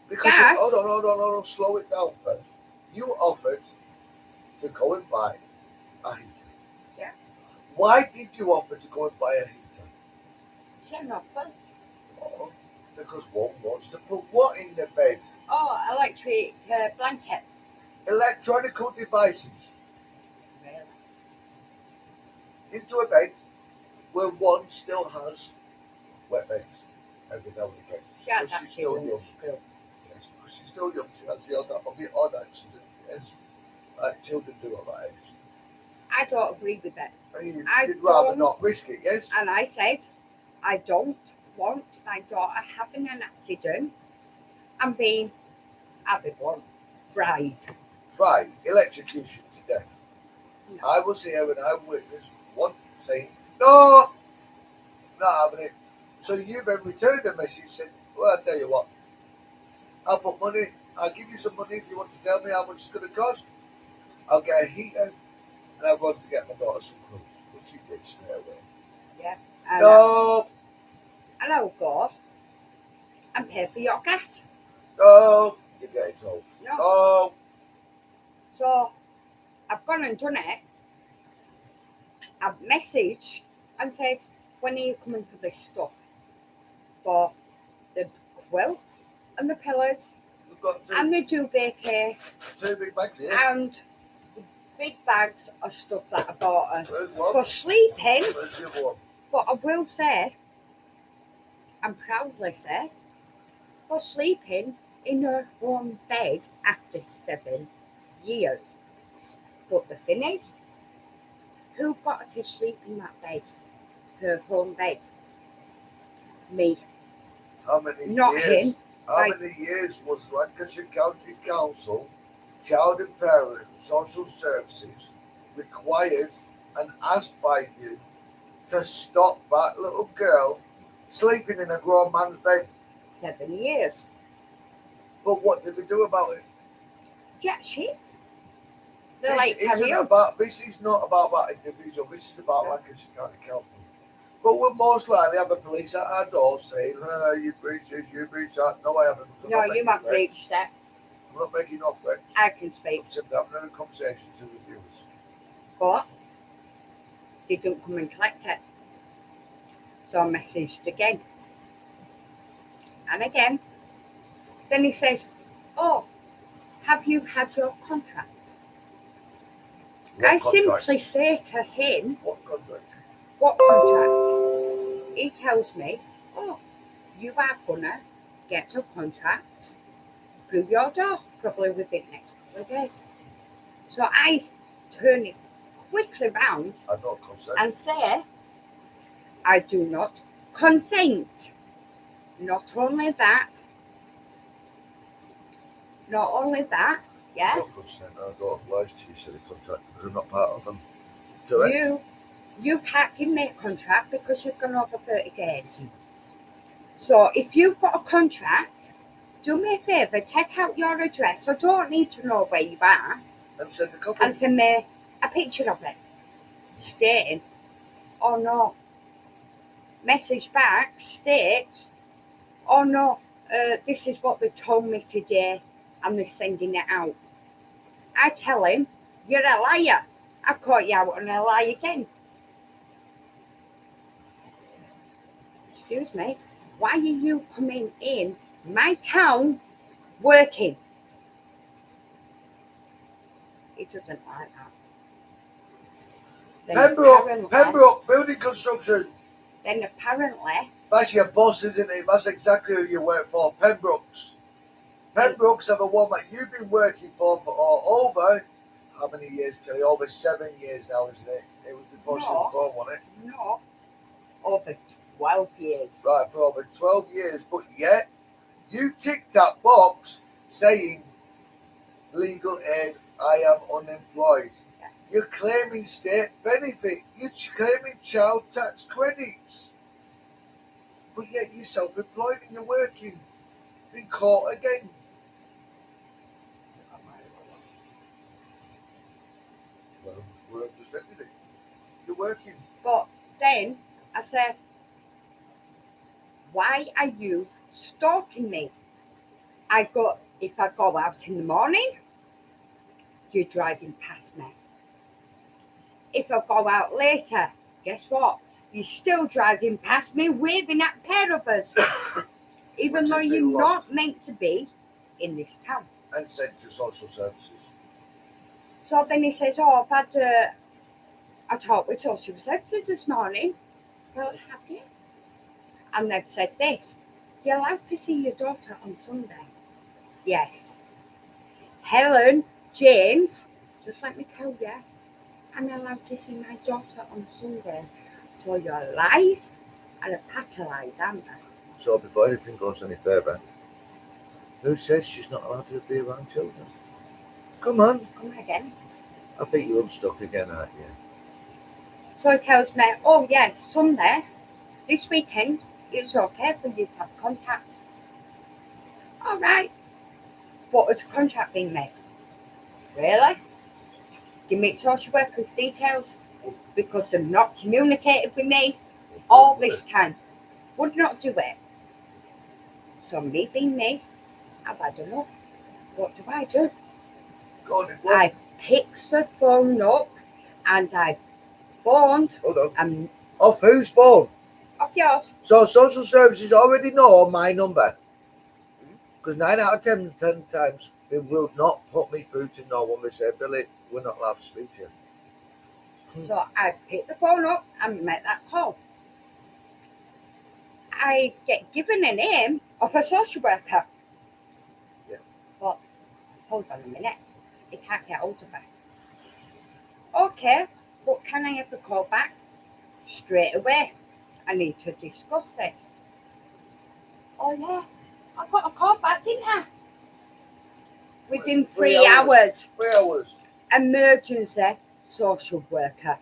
Because gas, hold on, slow it down first. You offered to go and buy a heater. Yeah. Why did you offer to go and buy a heater? she had nothing. Oh, because one wants to put what in the bed? Oh, electric blanket. Electronical devices Really? into a bed where one still has wet beds every now and again. She has But she's actually still done young. school. Yes, because she's still young. She has the odd accident. Yes, like children do at that age. I don't agree with it. And I you'd rather don't- not risk it, yes? And I said, I don't want my daughter having an accident and being, I'll be blunt, fried. Fried, electrocution to death. No. I was here and I witnessed one saying, no, not having it. So you then returned a message saying, well, I'll tell you what, I'll put money, I'll give you some money if you want to tell me how much it's going to cost. I'll get a heater and I'm going to get my daughter some clothes, which she did straight away. Yeah. And, No, and I'll go and pay for your gas. no, you're getting told. No. No, So I've gone and done it. I've messaged and said, when are you coming for this stuff? For the quilt and the pillows we've got and the duvet case two big bags here. and the big bags of stuff that I bought her Where's one? for sleeping. Where's the other one? But I will say, and proudly say, for sleeping in her own bed after 7 years. But the thing is, who got her to sleep in that bed? Her home bed. Me. How many Not years? him. How Like- many years was Lancashire County Council, Child and Parent Social Services required and asked by you to stop that little girl sleeping in a grown man's bed? 7 years. But what did they do about it? Jack shit. They're like, This carry isn't on. about. This is not about that individual. This is about No. Lancashire County Council. But we'll most likely have the police at our door saying, "You breached this, you breached that." No, I haven't. I'm No, not you making might threats. breach that. I'm not making no threats. I can speak. I'm simply having a conversation to the viewers. But they didn't come and collect it. So I messaged again. And again. Then he says, oh, have you had your contract? What I contract? simply say to him, What contract? what contract? He tells me, oh, you are gonna get a contract through your door, probably within the next couple of days. So I turn it quickly round I don't consent. and say, I do not consent. Not only that, I yeah, don't consent. I don't oblige to you, silly contract, because I'm not part of them. Correct? you can't give me a contract because you've gone over 30 days. So if you've got a contract, do me a favour, take out your address. I don't need to know where you are. And send a copy. And send me a picture of it. Stating, oh no. Message back states, oh no, this is what they told me today and they're sending it out. I tell him, you're a liar. I caught you out on a lie again. Excuse me, why are you coming in my town working? He doesn't like that. Then Pembroke, building construction. Then apparently, That's your boss, isn't it? That's exactly who you work for, Pembroke's. Pembroke's are the one that you've been working for over, how many years, Kelly? Over 7 years now, isn't it? It was before she was No. born, wasn't it? no, over 12 years. Right, for over 12 years. But yet, you ticked that box saying, legal aid, I am unemployed. Yeah. You're claiming state benefit. You're claiming child tax credits. But yet you're self-employed and you're working. Been caught again. Well, I've just ended it. You're working. But then I said, why are you stalking me? If I go out in the morning, you're driving past me. If I go out later, guess what? You're still driving past me, waving at a pair of us. Even Which though has you're been locked. not meant to be in this town. And sent to social services. So then he says, oh, I've had a talk with social services this morning. Well, have you? And they've said this. You're allowed to see your daughter on Sunday. Yes. Helen, James, just let me tell you, I'm allowed to see my daughter on Sunday. So your lies are a pack of lies, aren't they? So before anything goes any further, who says she's not allowed to be around children? Come on. Come again. I think you're unstuck again, aren't you? So he tells me, oh yes, Sunday, this weekend, it's okay for you to have contact. All right. But has a contract been made? Really? Give me social workers' details because they've not communicated with me all this time. Would not do it. So me being me, I've had enough. What do? God, it was. I picked the phone up and I phoned. Hold on. And Off whose phone? off yours. So social services already know my number. Because 9 out of 10 times, they will not put me through to no one. They say, Billy, we're not allowed to speak to you. So I picked the phone up and made that call. I get given a name of a social worker. Yeah. But hold on a minute. He can't get hold of her. Okay, but can I have a call back? Straight away. I need to discuss this. Oh yeah, I got a call back, didn't I? Within 3 hours. 3 hours. Emergency social worker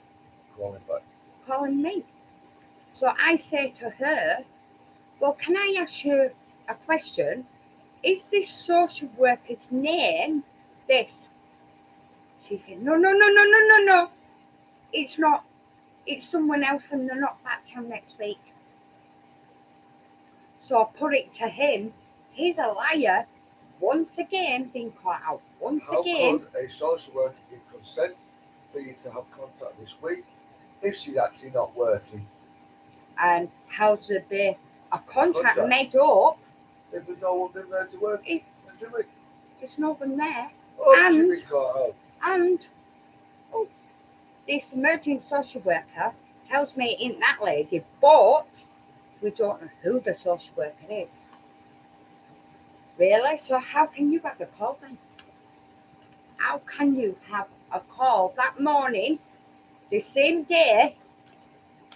Calling back. calling me. So I say to her, well, can I ask you a question? Is this social worker's name this? She said, no. It's not. It's someone else and they're not back till next week. So I put it to him. He's a liar. Once again, being caught out. Once How again. could a social worker give consent for you to have contact this week if she's actually not working? And how's there be a contract Contract. made up If there's no one been there to work, if then do it. there's no one there? Oh, And- she'll be caught out. And this emergency social worker tells me it ain't that lady, but we don't know who the social worker is. Really? So how can you have a call then? How can you have a call that morning, the same day,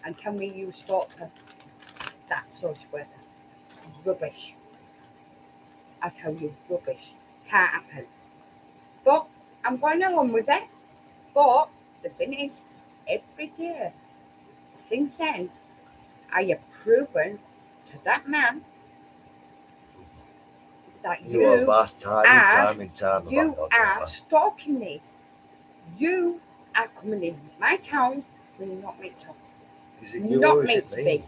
and tell me you spoke to that social worker? Rubbish. I tell you, rubbish. Can't happen. But I'm going along with it. But the thing is, every day since then, I have proven to that man that You have asked time and time you about are that. stalking me. You are coming in my town when you're not meant to. Is it you Not or is meant it to me? be.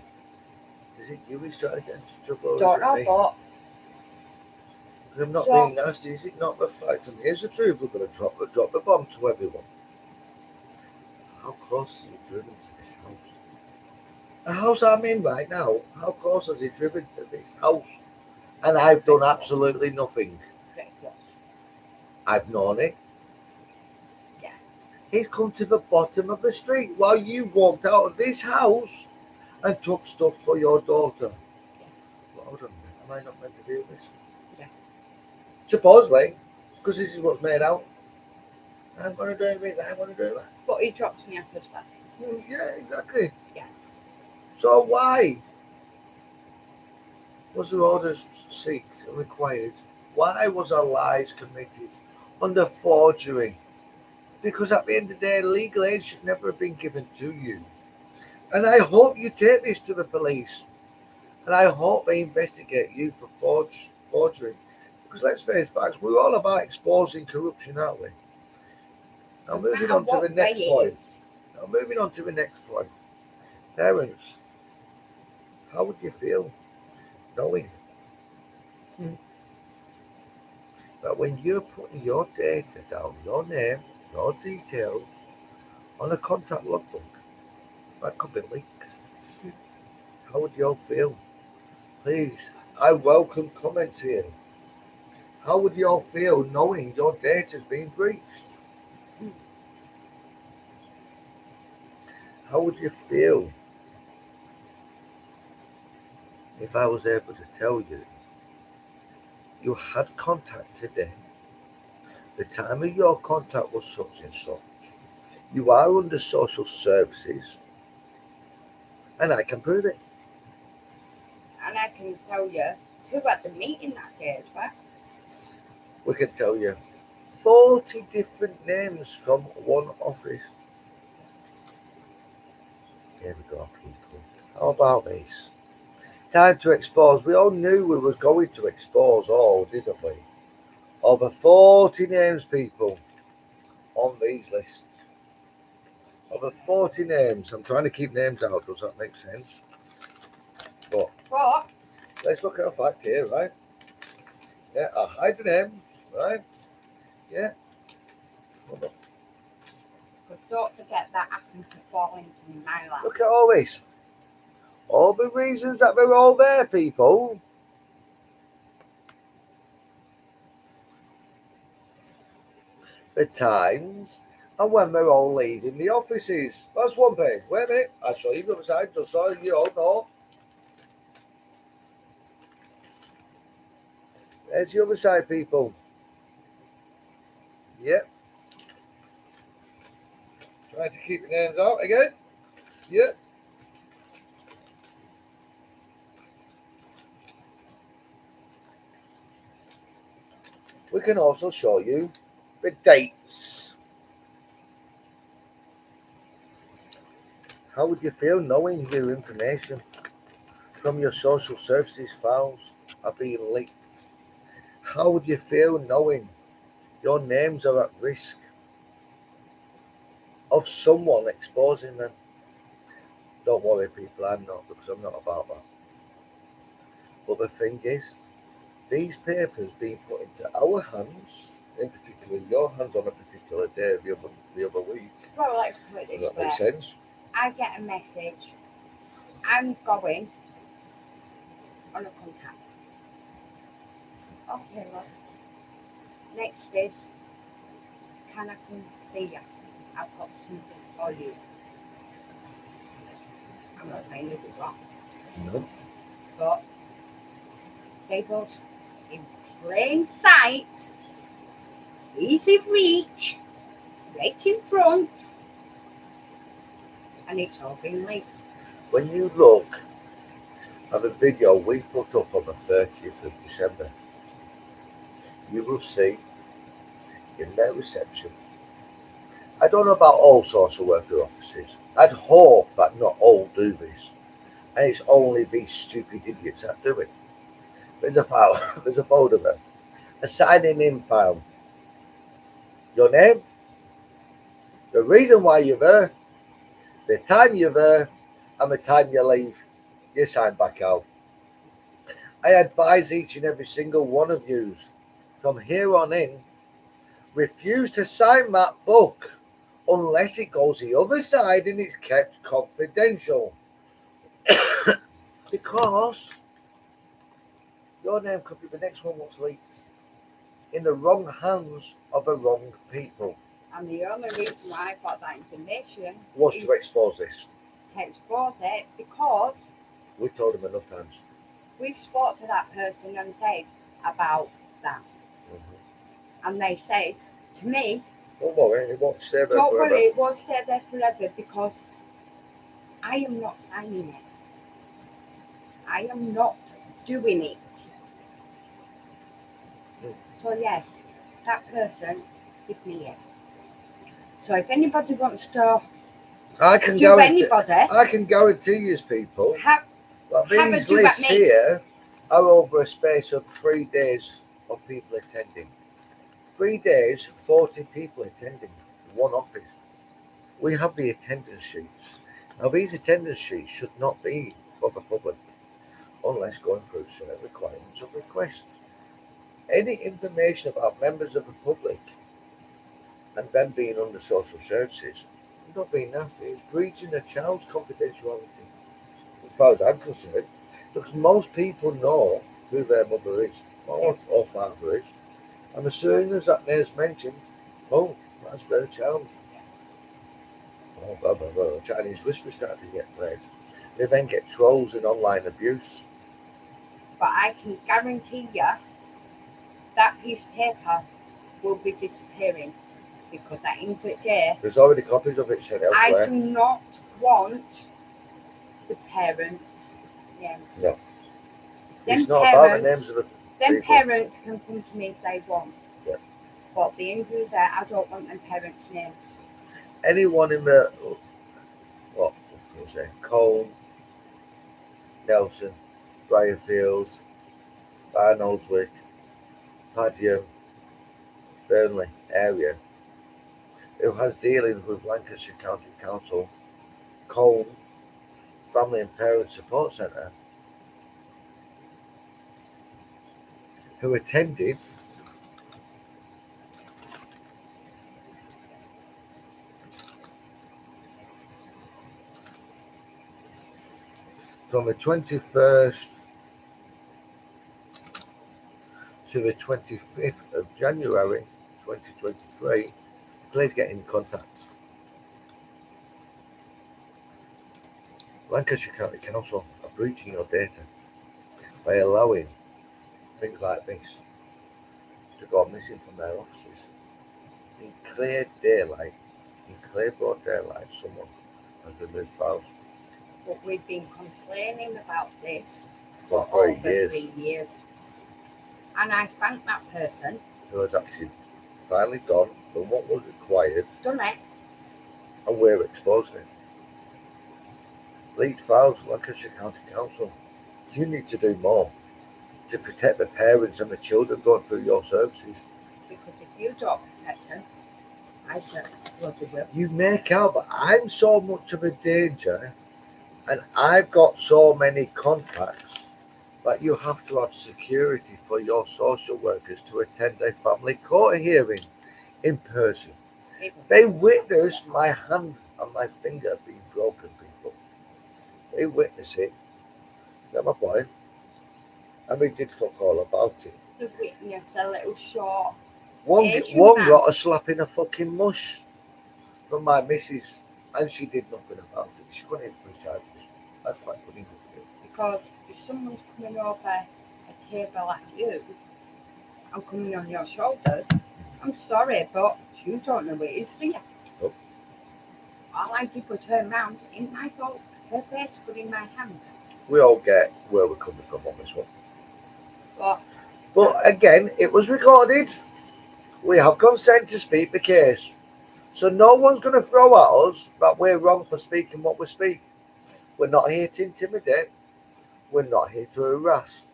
Is it you who's trying to get into trouble or Don't is know, it me? but I'm not So- being nasty, is it not the fact? And here's the truth, we're going to drop the bomb to everyone. How close has he driven to this house? The house I'm in right now, how close has he driven to this house? And I've done absolutely nothing. pretty close. I've known it. Yeah. He's come to the bottom of the street while you walked out of this house and took stuff for your daughter. Yeah. Well, hold on a minute, am I not meant to do this? Yeah. Supposedly, because this is what's made out. I'm going to do it, I'm going to do that. But he drops me off as well. Well, yeah, exactly. Yeah. So why was the orders sought and required? Why was our lies committed under forgery? Because at the end of the day, legal aid should never have been given to you. And I hope you take this to the police. And I hope they investigate you for forgery. Because let's face facts, we're all about exposing corruption, aren't we? Now moving on to the next point. Parents, how would you feel knowing that when you're putting your data down, your name, your details, on a contact logbook, that could be leaked? How would you all feel? Please, I welcome comments here. How would you all feel knowing your data's been breached? How would you feel if I was able to tell you, you had contact today, the time of your contact was such and such, you are under social services, and I can prove it. And I can tell you who had the meeting that day as well. We can tell you 40 different names from one office. Here we go, people. How about this? Time to expose. We all knew we was going to expose all, didn't we? Over 40 names, people, on these lists. Over 40 names. I'm trying to keep names out. Does that make sense? But let's look at a fact here, right? Yeah, I'll hide the names, right? Yeah. But don't forget that happened to fall into my lap. Look at all this. All the reasons that we're all there, people. The times and when we're all leaving the offices. That's one page. Wait a minute. I'll show you the other side just so you all know. There's the other side, people. Yep. Trying to keep the names out again. Yep. We can also show you the dates. How would you feel knowing your information from your social services files are being leaked? How would you feel knowing your names are at risk of someone exposing them? Don't worry, people, I'm not, because I'm not about that. But the thing is, these papers being put into our hands, in particular your hands on a particular day the other week. Well, let's put it Does this that make way. sense? I get a message. I'm going on a contact. Okay, look. Next is, can I come see you? I've got something for you. I'm not saying it was wrong, No. but they was in plain sight, easy reach, right in front, and it's all been leaked. When you look at the video we put up on the 30th of December, you will see in their reception. I don't know about all social worker offices. I'd hope that not all do this, and it's only these stupid idiots that do it. There's a file, there's a folder there, a signing in file. Your name, the reason why you're there, the time you're there, and the time you leave. You sign back out. I advise each and every single one of you from here on in, refuse to sign that book unless it goes the other side and it's kept confidential. Because your name could be the next one that's leaked in the wrong hands of the wrong people. And the only reason why I got that information Was is to expose this. to expose it because We told him enough times. we've spoke to that person and said about that. And they said to me, Don't worry, it won't stay there don't forever. worry, it won't stay there forever because I am not signing it. I am not doing it. So yes, that person did me it. So if anybody wants to I can do anybody, I can guarantee you, people, have that have a these do at lists me. here are over a space of 3 days of people attending. 3 days, 40 people attending one office. We have the attendance sheets. Now, these attendance sheets should not be for the public unless going through certain requirements of requests. Any information about members of the public and them being under social services, not being that, is breaching a child's confidentiality. As far as I'm concerned, because most people know who their mother is or father is, and as soon as that name's mentioned, oh, that's their child. Oh, blah, blah, blah. Chinese whisper started to get played. They then get trolls and online abuse. But I can guarantee you that piece of paper will be disappearing because at the end of the day, There's already copies of it sent I elsewhere. do not want the parents' names. No. Them It's not about the parents- names of the Them people. parents can come to me if they want. Yeah. But at the end of the day, I don't want them parents' names. Anyone in the, what can I say, Colne, Nelson, Briarfield, Barnoldswick, Padiham, Burnley area who has dealings with Lancashire County Council, Colne Family and Parent Support Centre, who attended from the 21st to the 25th of January 2023, please get in contact. Lancashire County Council are breaching your data by allowing things like this to go missing from their offices. In clear daylight, in clear broad daylight, someone has removed files But we've been complaining about this for over 3 years. 3 years. And I thank that person, Who has actually finally done what was required, done it. and we're exposing it. Leaked files, Lancashire County Council. You need to do more to protect the parents and the children going through your services. Because if you don't protect them, I said, bloody will. You make out, but I'm so much of a danger, and I've got so many contacts that you have to have security for your social workers to attend a family court hearing in person. They witnessed my hand and my finger being broken, people. They witnessed it. Get my point? And we did fuck all about it. The witness, a little short. One Asian man. got a slap in a fucking mush from my missus, and she did nothing about it. She couldn't even push charges. That's quite funny. Because if someone's coming over a table like you and coming on your shoulders, I'm sorry, but you don't know what it is for you. Nope. All I did was turn around, in my fault, her face was in my hand. We all get where we're coming from on this one. But again, it was recorded. We have consent to speak the case. So no one's going to throw at us that we're wrong for speaking what we speak. We're not here to intimidate. We're not here to harass.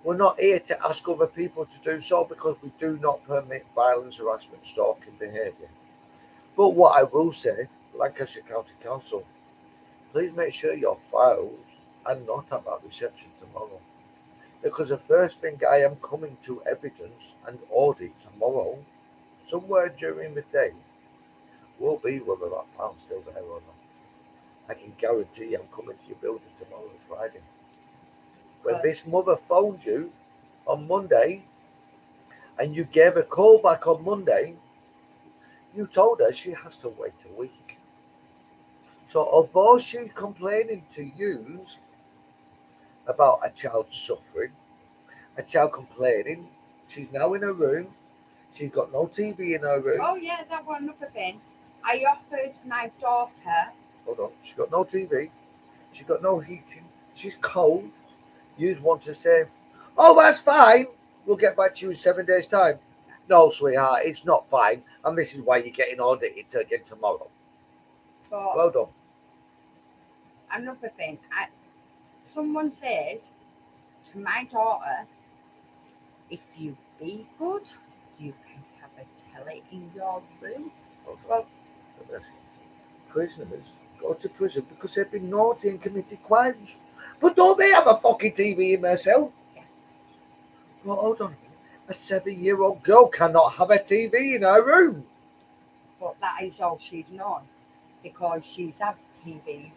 We're not here to ask other people to do so because we do not permit violence, harassment, stalking behaviour. But what I will say, Lancashire County Council, please make sure your files are not about reception tomorrow. Because the first thing I am coming to evidence and audit tomorrow, somewhere during the day, will be whether that file's still there or not. I can guarantee I'm coming to your building tomorrow, Friday. When this mother phoned you on Monday and you gave a call back on Monday, you told her she has to wait a week. So although she's complaining to you about a child suffering, a child complaining, she's now in her room, she's got no TV in her room. oh yeah, that was another thing. I offered my daughter. Hold on, she's got no TV, she's got no heating, she's cold. You want to say, oh, that's fine, we'll get back to you in 7 days' time. No, sweetheart, it's not fine, and this is why you're getting audited again tomorrow. But Well done. another thing, someone says to my daughter, if you be good, you can have a telly in your room. Well, prisoners go to prison because they've been naughty and committed crimes. But don't they have a fucking TV in their cell? Yeah. Well, hold on. A 7-year-old girl cannot have a TV in her room. but that is all she's known because she's had TVs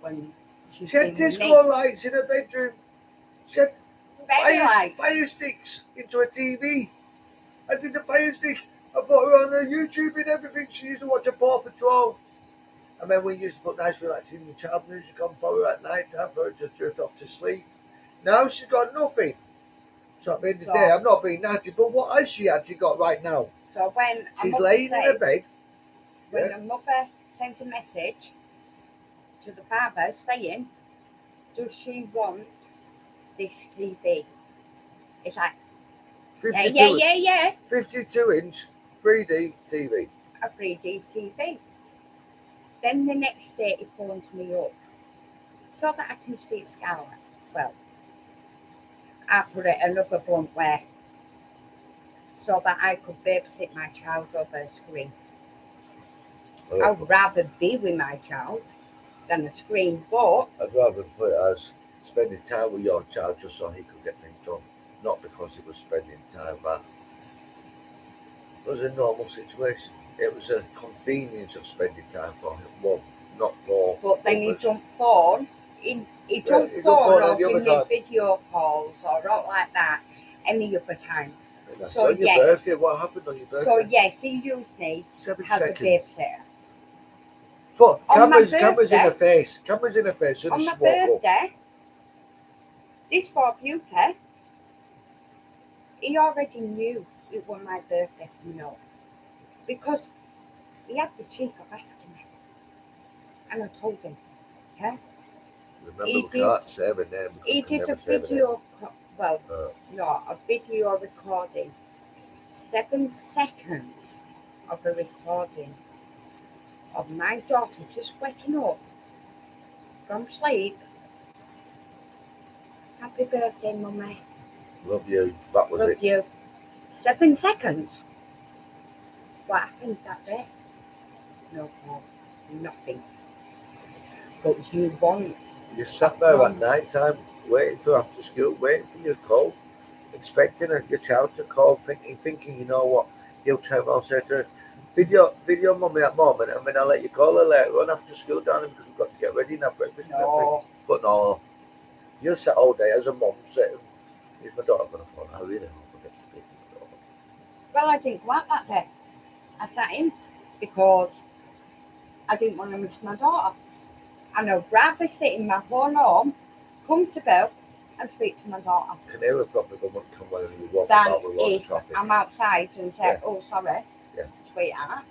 when she's She had been with disco me. lights in her bedroom. She had Fairy lights. fire sticks into a TV. I did the fire stick. I put her on her YouTube and everything. She used to watch a Paw Patrol. And then we used to put nice relaxing child music on for her at night time for her to drift off to sleep. Now she's got nothing. So at the end of the So- day, I'm not being nasty, but what has she actually got right now? So when a She's mother laying in her says- bed. when Yeah. a mother sends a message to the father saying, does she want this TV? It's like, 52, yeah, 52-inch 3D TV. a 3D TV. Then the next day he phones me up so that I can speak Scarlet. Well, I put it another blunt way so that I could babysit my child over a screen. I would rather be with my child than a screen, but I'd rather put it as spending time with your child just so he could get things done, not because he was spending time at. It was a normal situation. It was a convenience of spending time for him, mum, not for. But then he others. don't phone. He don't he don't phone phone or any give other me time. video calls or not like that any other time. And that's So on your yes. birthday. What happened on your birthday? So yes, he used me 7 as a seconds. babysitter. For On my cameras in birthday- her face. Cameras in her face. Soon On as my she woke up. birthday, this for beauty, he already knew it was my birthday coming up because he had the cheek of asking me, and I told him, okay. Remember, He we did- can't say her name. Because He we can did a never say her name. video, well, Uh, no, a video recording, 7 seconds of a recording of my daughter just waking up from sleep. Happy birthday, mummy. love you. That was Love it. you. 7 seconds. What happened that day? No call. Nothing. But you want, You sat there at night time, waiting for after school, waiting for your call, expecting your child to call, thinking, you know what, he'll turn around and say to her, video mummy at the moment, and then I'll let you call her later on after school, darling, because we've got to get ready and have breakfast and everything. no. But no, you'll sit all day as a mum saying, is my daughter going to phone? I really hope I get to speak to my daughter. Well, I didn't go out that day. I sat in because I didn't want to miss my daughter. And I'd rather sit in my own home, comfortable, and speak to my daughter Canary probably won't come when we walk than about with lots of if traffic. I'm outside and say, Yeah. oh, sorry, Yeah. sweetheart.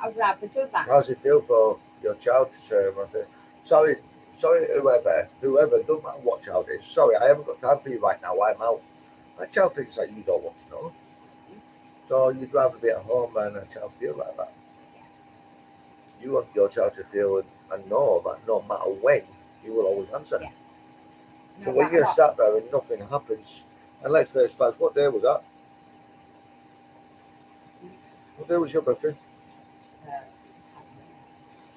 I'd rather do that. How's it feel for your child to say, I say, sorry, whoever, don't matter what child it is, sorry, I haven't got time for you right now, I'm out. My child thinks that you don't want to know. So you'd rather be at home and a child feel like that. You want your child to feel and know that no matter when, you will always answer. Yeah. So No when matter you're what. sat there and nothing happens, and let's face facts, what day was that? What day was your birthday?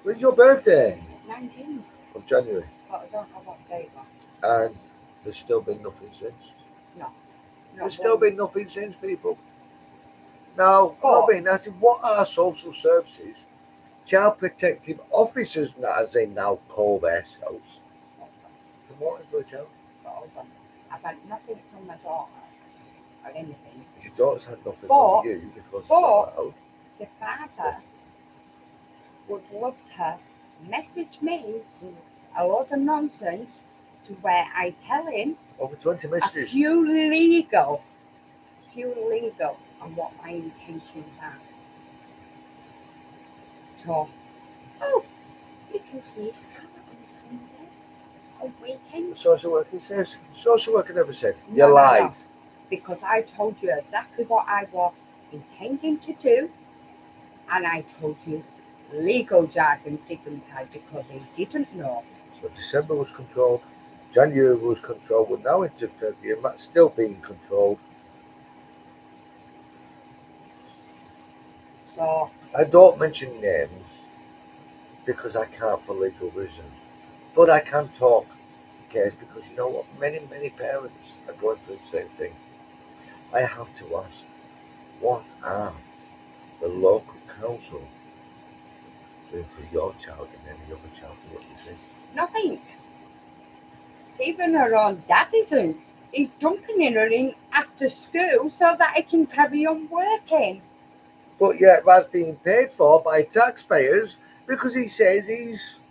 When's your birthday? 19, Of January. but I don't know what date was. And there's still been nothing since. No. There's still one. been nothing since, people. Now, I'm not being nasty. What are social services, child protective officers, as they now call themselves, promoting for a child? Hold on. I've had nothing from my daughter or anything. Your daughter's had nothing But- from you because it's but- not allowed. The father would love to message me a lot of nonsense to where I tell him Over 20 a messages. few legal on what my intentions are. So, oh, you can see Scarlet on Sunday, a weekend, Social worker says. Social worker never said. You No, no, lied. no. because I told you exactly what I was intending to do, and I told you legal jargon, didn't I? Because he didn't know. So December was controlled. January was controlled. We're now into February and that's still being controlled. So, I don't mention names because I can't for legal reasons. But I can talk case because you know what? Many parents are going through the same thing. I have to ask, what are the local council doing for your child and any other child for what you see? nothing. Even her own dad isn't. He's dumping her in after school so that he can carry on working. But yet that's being paid for by taxpayers because he says he's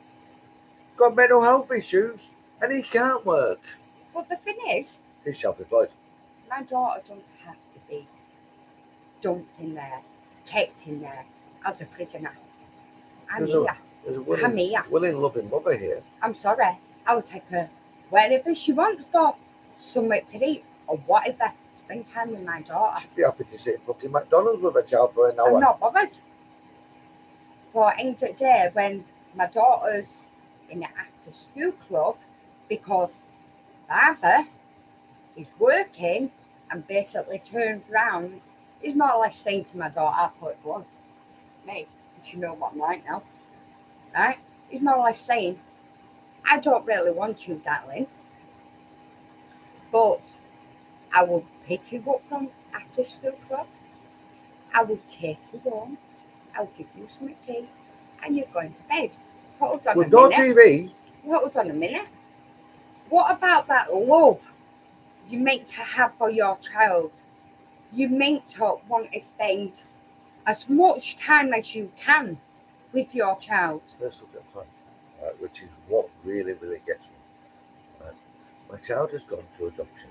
got mental health issues and he can't work. But the thing is, He's self-employed. my daughter don't have to be dumped in there, kept in there as a prisoner. I'm There's here. There's a I'm here. willing, loving mother here. I'm sorry. I'll take her wherever she wants for something to eat or whatever. Spend time with my daughter. She'd be happy to sit at fucking McDonald's with a child for an I'm hour. not bothered. But end of the day, when my daughter's in the after school club, because father is working and basically turns round, he's more or less saying to my daughter, I'll put it blunt, mate, you know what I'm like now, right? He's more or less saying, I don't really want you, darling, but I will pick you up from after school club, I will take you home, I'll give you some tea, and you're going to bed. Hold on With a no minute. TV. Hold on a minute. What about that love you meant to have for your child? You meant to want to spend as much time as you can with your child. Let's look at fact, right, which is what really, really gets me. Right. My child has gone to adoption.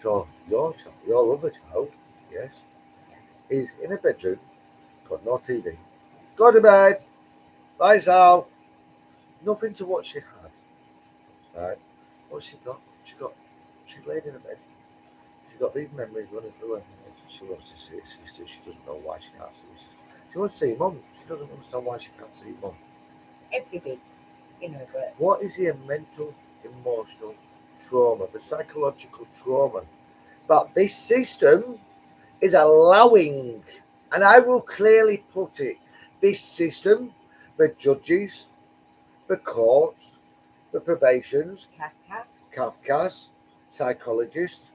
So your child, your other child, yes, is in a bedroom, got no TV. Go to bed. Lights out. Nothing to what she had. Right. What's she got? She's laid in a bed. She's got these memories running through her head. She wants to see her sister. She doesn't know why she can't see her sister. She wants to see mum. She doesn't understand why she can't see mum. Every day, in her work. What is the mental, emotional trauma, the psychological trauma? But this system is allowing, and I will clearly put it, this system, the judges, the courts, the probations, Kafkas, psychologists,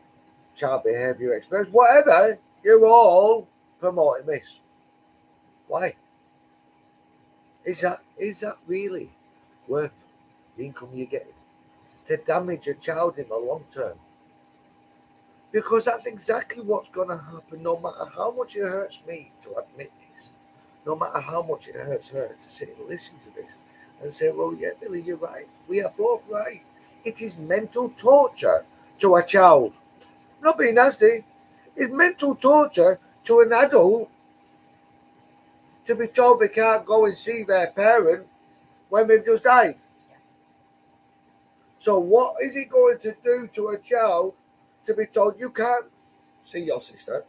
child behaviour experts, whatever, you're all promoting this. Why? Is that really worth the income you're getting to damage a child in the long term? Because that's exactly what's going to happen, no matter how much it hurts me to admit this, no matter how much it hurts her to sit and listen to this and say, well, yeah, Billy, you're right. We are both right. It is mental torture to a child. Not being nasty. It's mental torture to an adult to be told they can't go and see their parent when they've just died. So what is it going to do to a child to be told you can't see your sister,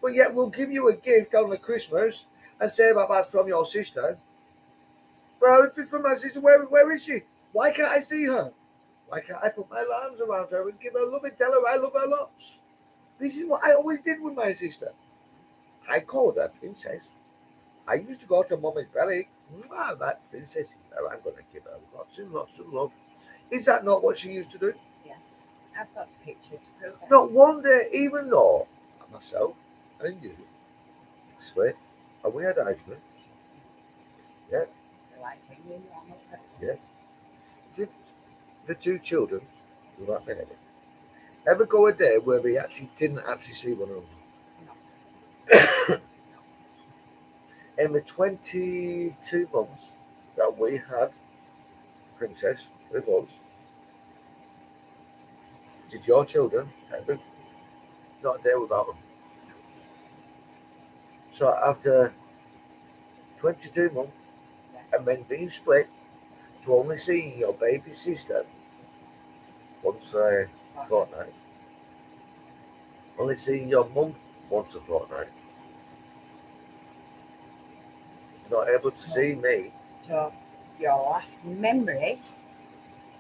but yet we'll give you a gift on the Christmas and say that that's from your sister? Well, if it's from my sister, where is she? Why can't I see her? Why can't I put my arms around her and give her love and tell her I love her lots? This is what I always did with my sister. I called her princess. I used to go to Mummy's belly. That princess, I'm going to give her lots and lots of love. Is that not what she used to do? Yeah, I've got pictures to prove it. Not one day, even though myself and you split, and we had arguments. Yeah. Like a new normal person. Yeah. Did the two children who were married ever go a day where they actually didn't actually see one another? In the 22 months that we had Princess with us, did your children ever not a day without them? So after 22 months and then being split to only seeing your baby sister once a fortnight, only seeing your mum once a fortnight, not able to see me. So your last memories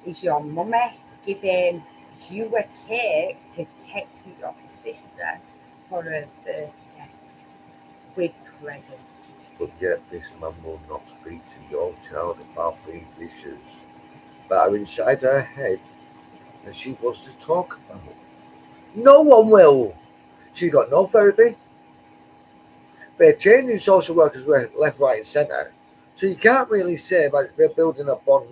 is your mummy giving you a cake to take to your sister for her birthday with presents. But yet this man will not speak to your child about these issues that are inside her head and she wants to talk about. No one will. She's got no therapy. They're changing social workers left, right, and centre. So you can't really say that they're building a bond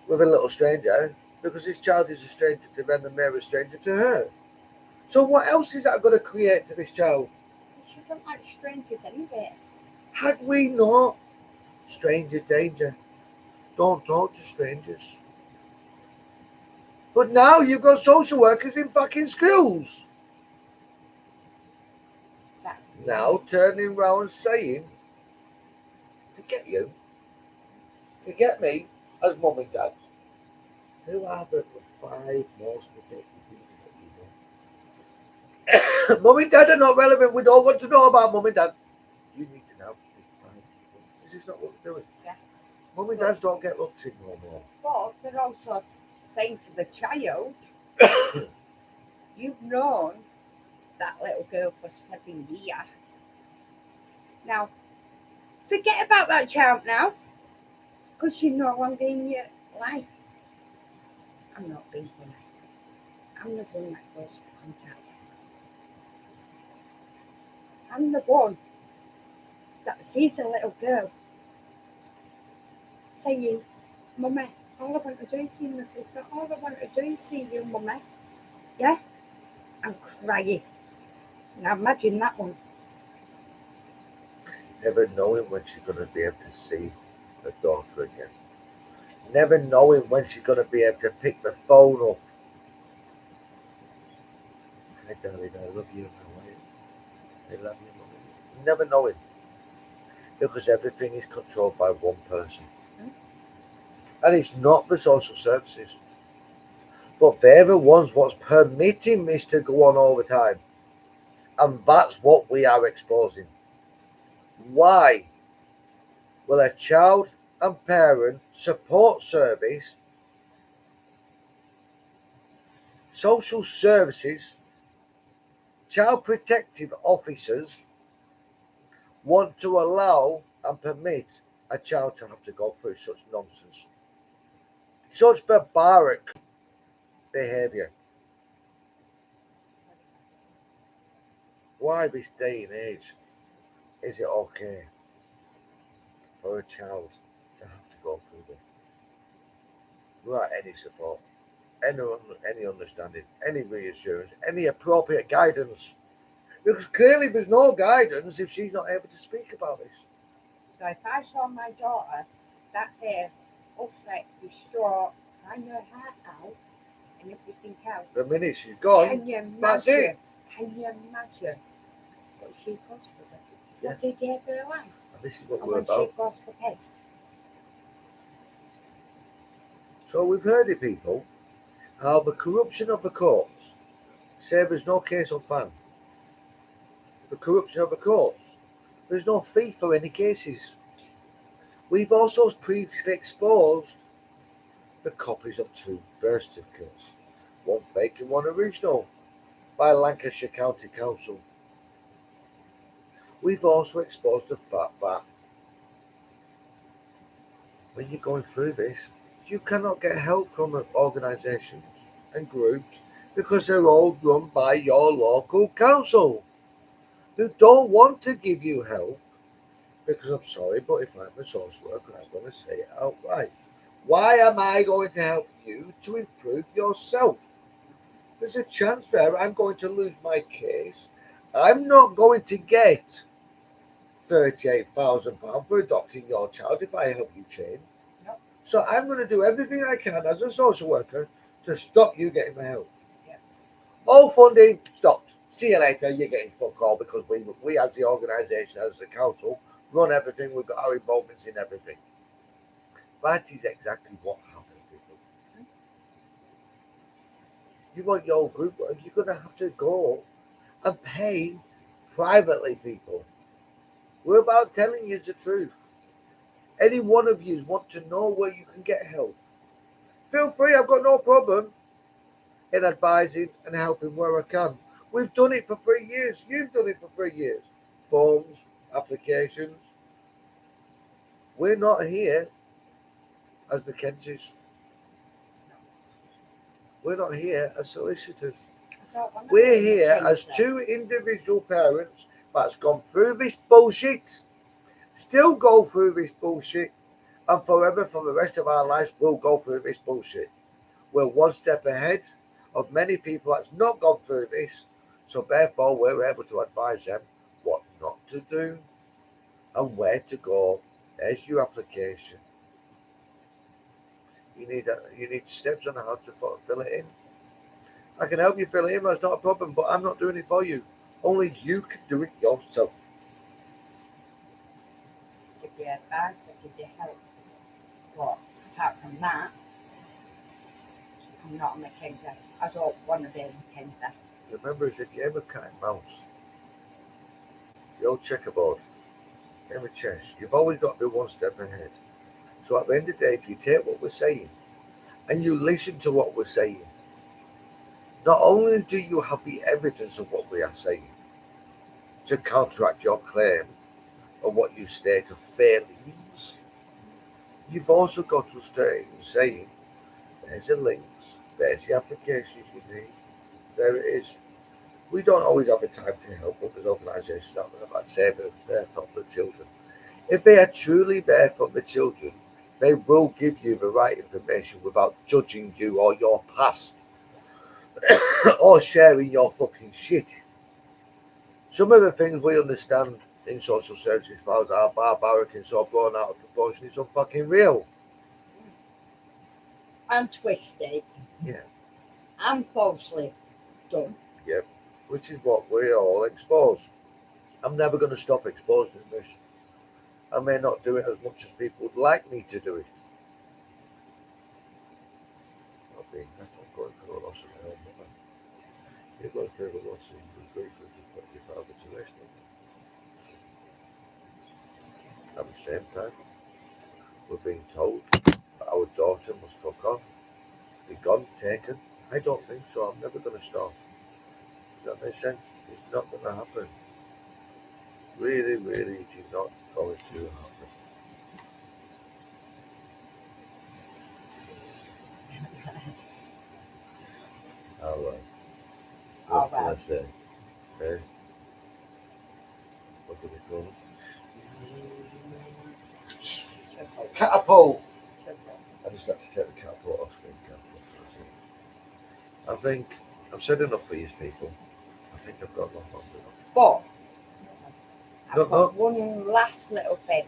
with a little stranger because this child is a stranger to them and they're a stranger to her. So what else is that going to create to this child? She don't like strangers anyway. Had we not? Stranger danger. Don't talk to strangers. But now you've got social workers in fucking schools. That's Now turning round saying, forget you, forget me as mum and dad. Who are the 5 most protected people that you know? Mum and dad are not relevant. We don't want to know about mum and dad. You need to now speak to 5 people. This is not what we're doing. Yeah. Mum and dads don't get looked in no more. But they're also saying to the child, you've known that little girl for 7 years. Now, forget about that child now, because she's no longer in your life. I'm not being funny. I'm the one that goes to contact. I'm the one that sees a little girl saying, Mummy, all I want to do is see my sister. All I want to do is see you, Mummy. Yeah? I'm crying. Now imagine that one. Never knowing when she's going to be able to see her daughter again. Never knowing when she's going to be able to pick the phone up. Hi darling, I love you. How are you? I love you, Mummy. Never knowing. Because everything is controlled by one person. And it's not the social services. But they're the ones what's permitting this to go on all the time. And that's what we are exposing. Why will a child and parent support service, social services, child protective officers want to allow and permit a child to have to go through such nonsense, such barbaric behaviour? Why this day and age is it okay for a child to have to go through this without any support, any understanding, any reassurance, any appropriate guidance? Because clearly there's no guidance if she's not able to speak about this. So if I saw my daughter that day, upset, distraught, crying her heart out, and everything else, The minute she's gone, can you imagine? that's it. Can you imagine what she goes through? Yeah. What they did for her life? And this is what And we're when about. she goes to bed. So we've heard it, people, how the corruption of the courts say there's no case on file. The corruption of the courts, there's no fee for any cases. We've also previously exposed the copies of 2 birth certificates, one fake and one original, by Lancashire County Council. We've also exposed the fact that when you're going through this, you cannot get help from organisations and groups because they're all run by your local council who don't want to give you help. Because I'm sorry, but if I'm a social worker, I'm going to say it outright. Why am I going to help you to improve yourself? There's a chance there I'm going to lose my case. I'm not going to get £38,000 for adopting your child if I help you change. No. So I'm going to do everything I can as a social worker to stop you getting the help. Yeah. All funding stopped. See you later. You're getting fuck all because we as the organisation, as the council, run everything. We've got our involvements in everything. That is exactly what happened, people. You want your group, you're going to have to go and pay privately, people. We're about telling you the truth. Any one of you want to know where you can get help, feel free. I've got no problem in advising and helping where I can. We've done it for 3 years. You've done it for 3 years. Forms, applications. We're not here as Mackenzie's. We're not here as solicitors. We're here as 2 individual parents that's gone through this bullshit, still go through this bullshit, and forever for the rest of our lives we'll go through this bullshit. We're one step ahead of many people that's not gone through this, so therefore we're able to advise them what not to do and where to go. There's your application. You need steps on how to fill it in. I can help you fill it in, that's not a problem, but I'm not doing it for you. Only you can do it yourself. Give you advice, I give you help. But apart from that, I'm not a Mackenzie. I don't want to be a Mackenzie. Remember, it's a game of cat and mouse. The old checkerboard, game of chess. You've always got to be one step ahead. So at the end of the day, if you take what we're saying and you listen to what we're saying, not only do you have the evidence of what we are saying to counteract your claim of what you state of failings, you've also got to stay saying, there's the links, there's the applications you need, there it is. We don't always have the time to help others organisations out there that say they're there for the children. If they are truly there for the children, they will give you the right information without judging you or your past or sharing your fucking shit. Some of the things we understand in social services files are barbaric and so blown out of proportion. It's unfucking real. I'm twisted. Yeah. I'm falsely done. Yep. Which is what we all expose. I'm never going to stop exposing this. I may not do it as much as people would like me to do it. That's not going through a loss of my own mother. You're going through the loss of your grief and just put your father to rest. At the same time, we're being told that our daughter must fuck off, be gone, taken. I don't think so. I'm never going to stop. Does that make sense? It's not going to happen. Really, really, it is not going to happen. Alright. What can I say? Okay. What do we call it? Catapult! I just had to take the catapult off screen. I think I've said enough for these people. I think I've got long enough. But I've No. got one last little thing.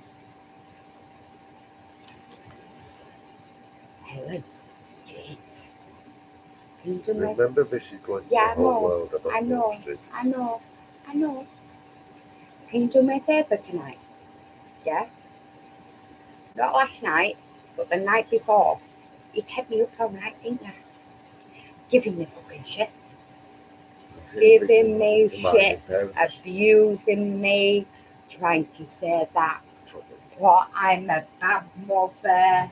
Helen, James. Can you do me? Remember, this is going to Yeah, the I whole know. world about I know. Wall Street. I know. Can you do me a favour tonight? Yeah? Not last night, but the night before. You kept me up all night, didn't you? Giving me fucking shit. Giving me shit. Abusing me. Trying to say that what I'm a bad mother.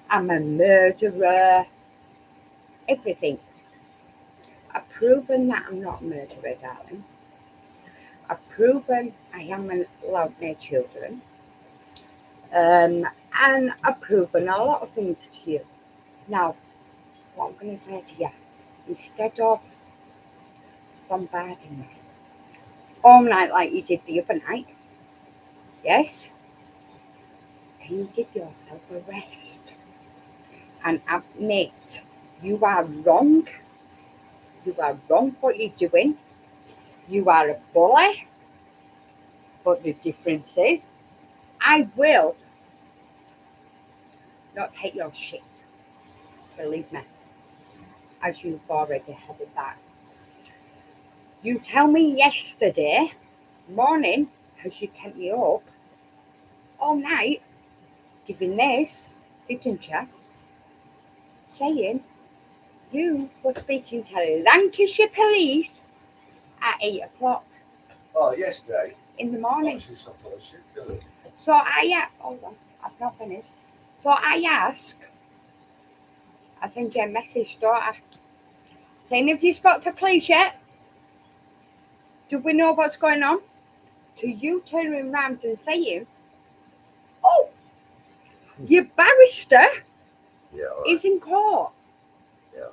I'm a murderer. Everything. I've proven that I'm not a murderer, darling. I've proven I haven't allowed my children. And I've proven a lot of things to you. Now, what I'm going to say to you, instead of bombarding me all night like you did the other night, yes, can you give yourself a rest and admit you are wrong? You are wrong what you're doing. You are a bully. But the difference is, I will not take your shit. Believe me. As you've already had it back. You tell me yesterday morning how you kept me up all night giving this, didn't you? Saying you were speaking to Lancashire police at 8 o'clock. Oh, yesterday? In the morning. Oh, so hold on, I've not finished. So I send you a message, daughter, saying if you spoke to police yet, do we know what's going on? To you turning around and saying, oh, your barrister is in court. Yeah.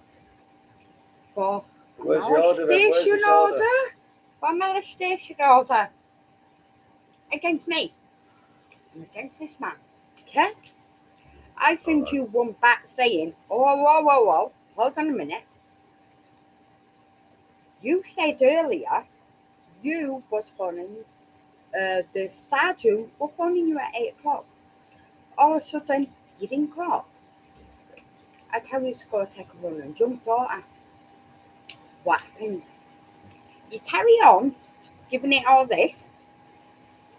For Where's the order? molestation order? For molestation order. Against me. And against this man. Okay? I sent you one back saying, whoa, hold on a minute. You said earlier you was phoning, the sergeant was phoning you at 8 o'clock. All of a sudden, you're in court. I tell you to go take a run and jump, don't I? What happens? You carry on giving it all this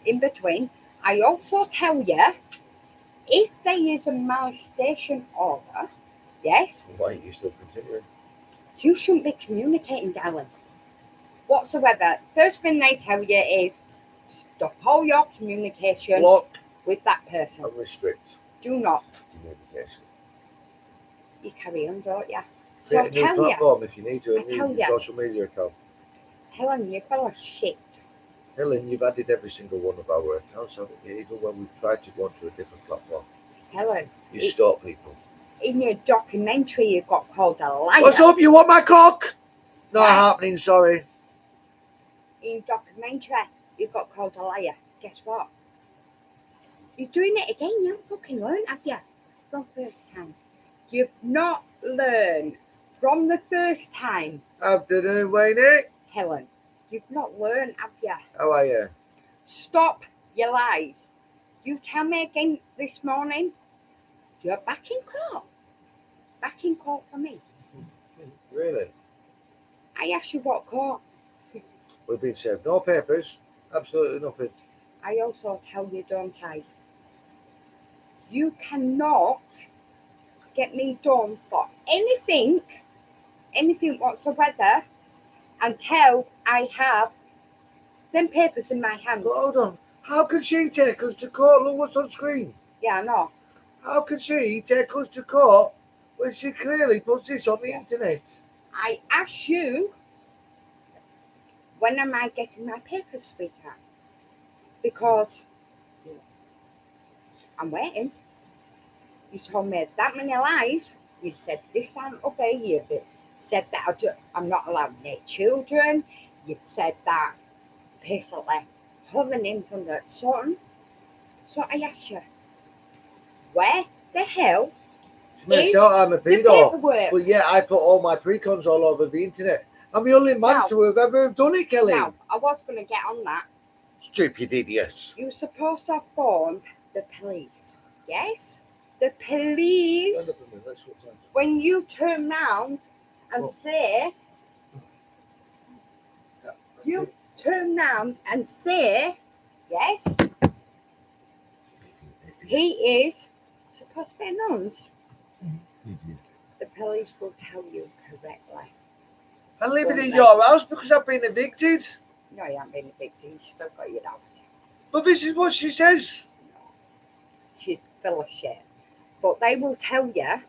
in between. I also tell you, if there is a molestation order, yes, Why are you still continuing? you shouldn't be communicating, darling. Whatsoever. First thing they tell you is stop all your communication Block with that person. and restrict Do not. communication. You carry on, don't you? So I Create a new tell you, platform if you need to, I a tell new ya. social media account. Helen, you're full of shit. Helen, you've added every single one of our accounts, haven't you? Even when we've tried to go onto a different platform. Helen, You stalk people. in your documentary you got called a liar. What's up? You want my cock? Not Right. happening, sorry. In documentary you got called a liar. Guess what? You're doing it again. You haven't fucking learned, have you? From first time. You've not learned from the first time, Afternoon, Wayne. Helen. You've not learned, have you? How are you? Stop your lies. You tell me again this morning, you're back in court. Back in court for me. Really? I asked you what court. We've been served no papers. Absolutely nothing. I also tell you, don't I? You cannot get me done for anything whatsoever until I have them papers in my hand. But hold on. How can she take us to court? Look what's on screen. Yeah, I know. How can she take us to court when she clearly puts this on the internet? I ask you, when am I getting my papers, sweetheart? Because I'm waiting. You told me that many lies. You said this ain't okay. You said that I'm not allowed near children. You said that basically all the names on the son. So I ask you, where the hell She makes is out I'm a the pedo. paperwork? But yeah, I put all my precons all over the internet. I'm the only man Now- to have ever done it, Kelly. Now, I was going to get on that. Stupid idiots. You're supposed to have phoned the police. Yes? The police, when you turn round and What? say, you turn round and say, yes, he is supposed to be announced. The police will tell you correctly. I'm living in Won't your house because I've been evicted. No, you haven't been evicted. You still got your house. But this is what she says. No. She's full of shit. But they will tell you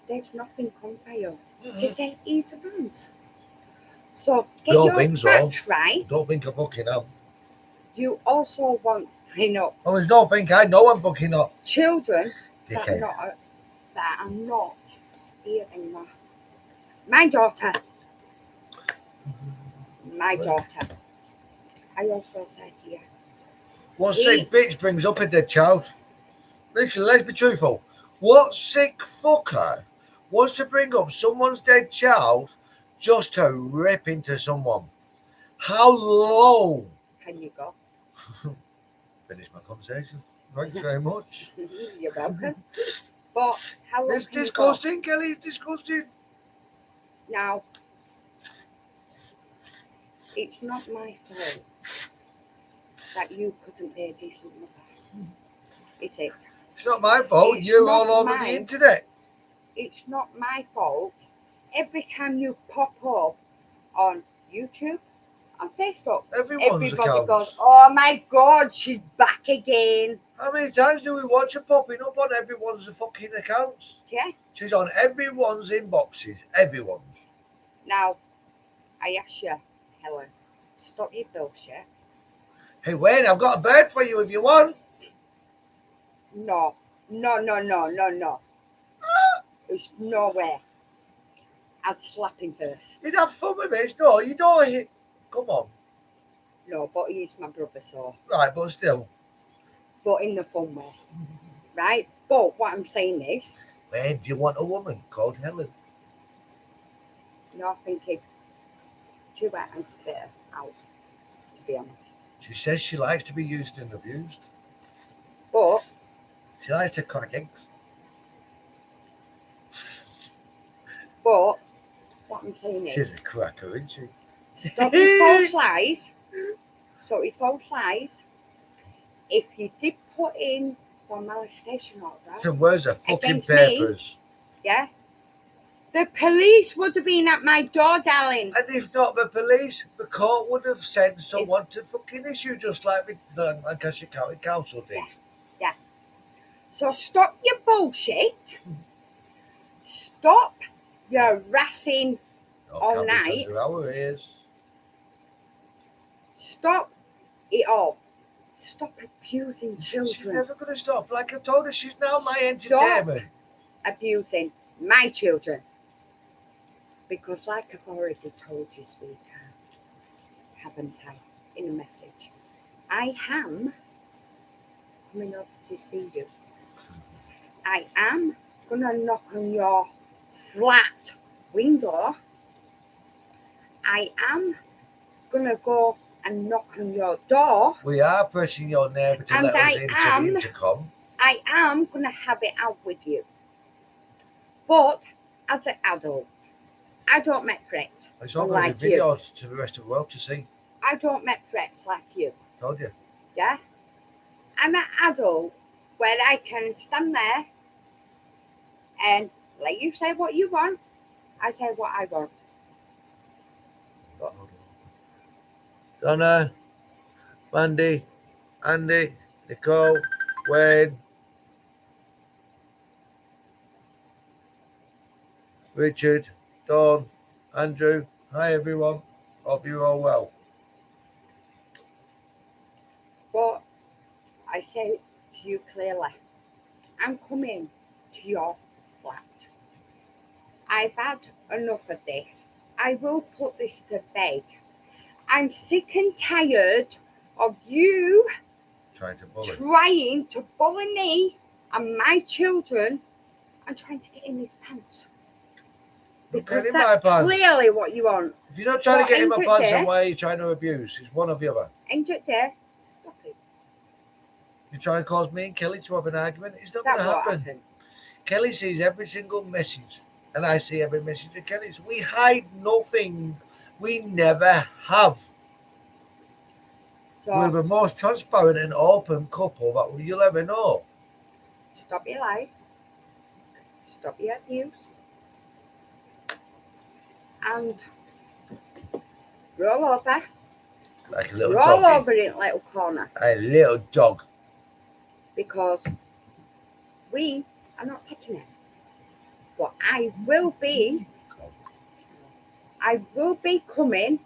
there's nothing come for you. To say he's announced. So get Don't your think so. facts right. Don't think I fucking am. You also want bring up I always don't think I know I'm fucking up. children that Dickhead. are not here anymore. My daughter. My daughter. I also said to you. What sick bitch brings up a dead child? Literally, let's be truthful. What sick fucker wants to bring up someone's dead child just to rip into someone? How low? Can you go? Finish my conversation. Thanks very much. You're welcome. But how long It's can you go? disgusting, Kelly. It's disgusting. Now, it's not my fault that you couldn't be a decent mother. Is it? It's not my fault. It's You're not all over mine. the internet. It's not my fault. Every time you pop up on YouTube, on Facebook, Everyone's everybody accounts. goes, "Oh my God, she's back again." How many times do we watch her popping up on everyone's fucking accounts? Yeah. She's on everyone's inboxes. Everyone's. Now, I ask you, Helen, stop your bullshit. Hey, Wayne, I've got a bird for you if you want. No. There's no way. I'd slap him first. You'd have fun with it. No, you don't hit. Come on. No, but he's my brother, so. Right, but still. But in the fun way. Right? But what I'm saying is. Wayne, do you want a woman called Helen? No, I think it. Too bad and spit her out, to be honest. She says she likes to be used and abused. But. She likes to crack eggs. what I'm saying is, She's a cracker, isn't she? stop your false lies. Stop your false lies. If you did put in for molestation order, So where's the fucking Against me? papers? yeah, the police would have been at my door, darling. And if not the police, the court would have sent someone to fucking issue, just like the Lancashire County Council did. Yeah. So stop your bullshit. Stop your harassing. All Cabbage night. under our ears. Stop it all. Stop abusing She's children. never going to stop. Like I told her, she's now my Stop. entertainment. Abusing my children. Because like I've already told you, sweetheart, haven't I, in a message, I am coming up to see you. I am going to knock on your flat window. I am going to go and knock on your door. We are pressing your neighbour to And let us I into am- the intercom. I am going to have it out with you. But as an adult, I don't make threats. It's all going to be Like you. videoed to the rest of the world to see. I don't make threats like you. Told you. Yeah? I'm an adult where I can stand there and let you say what you want. I say what I want. Donna, Mandy, Andy, Nicole, Wayne, Richard, Dawn, Andrew. Hi everyone. Hope you're all well. But I say to you clearly, I'm coming to your flat. I've had enough of this. I will put this to bed. I'm sick and tired of you Trying to bully. trying to bully me and my children and trying to get in his pants. Because Get in my that's pants. clearly what you want. If you're not trying Well, to get in my end it pants, then there. why are you trying to abuse? It's one or the other. End it there. Stop it. You're trying to cause me and Kelly to have an argument. It's not going That to won't happen. happen. Kelly sees every single message, and I see every message of Kelly's. We hide nothing. We never have. So We're the most transparent and open couple that you'll ever know. stop your lies. Stop your abuse. And roll over. Like a little Roll dog. over in little corner. A little dog. Because we are not taking it. But I will be coming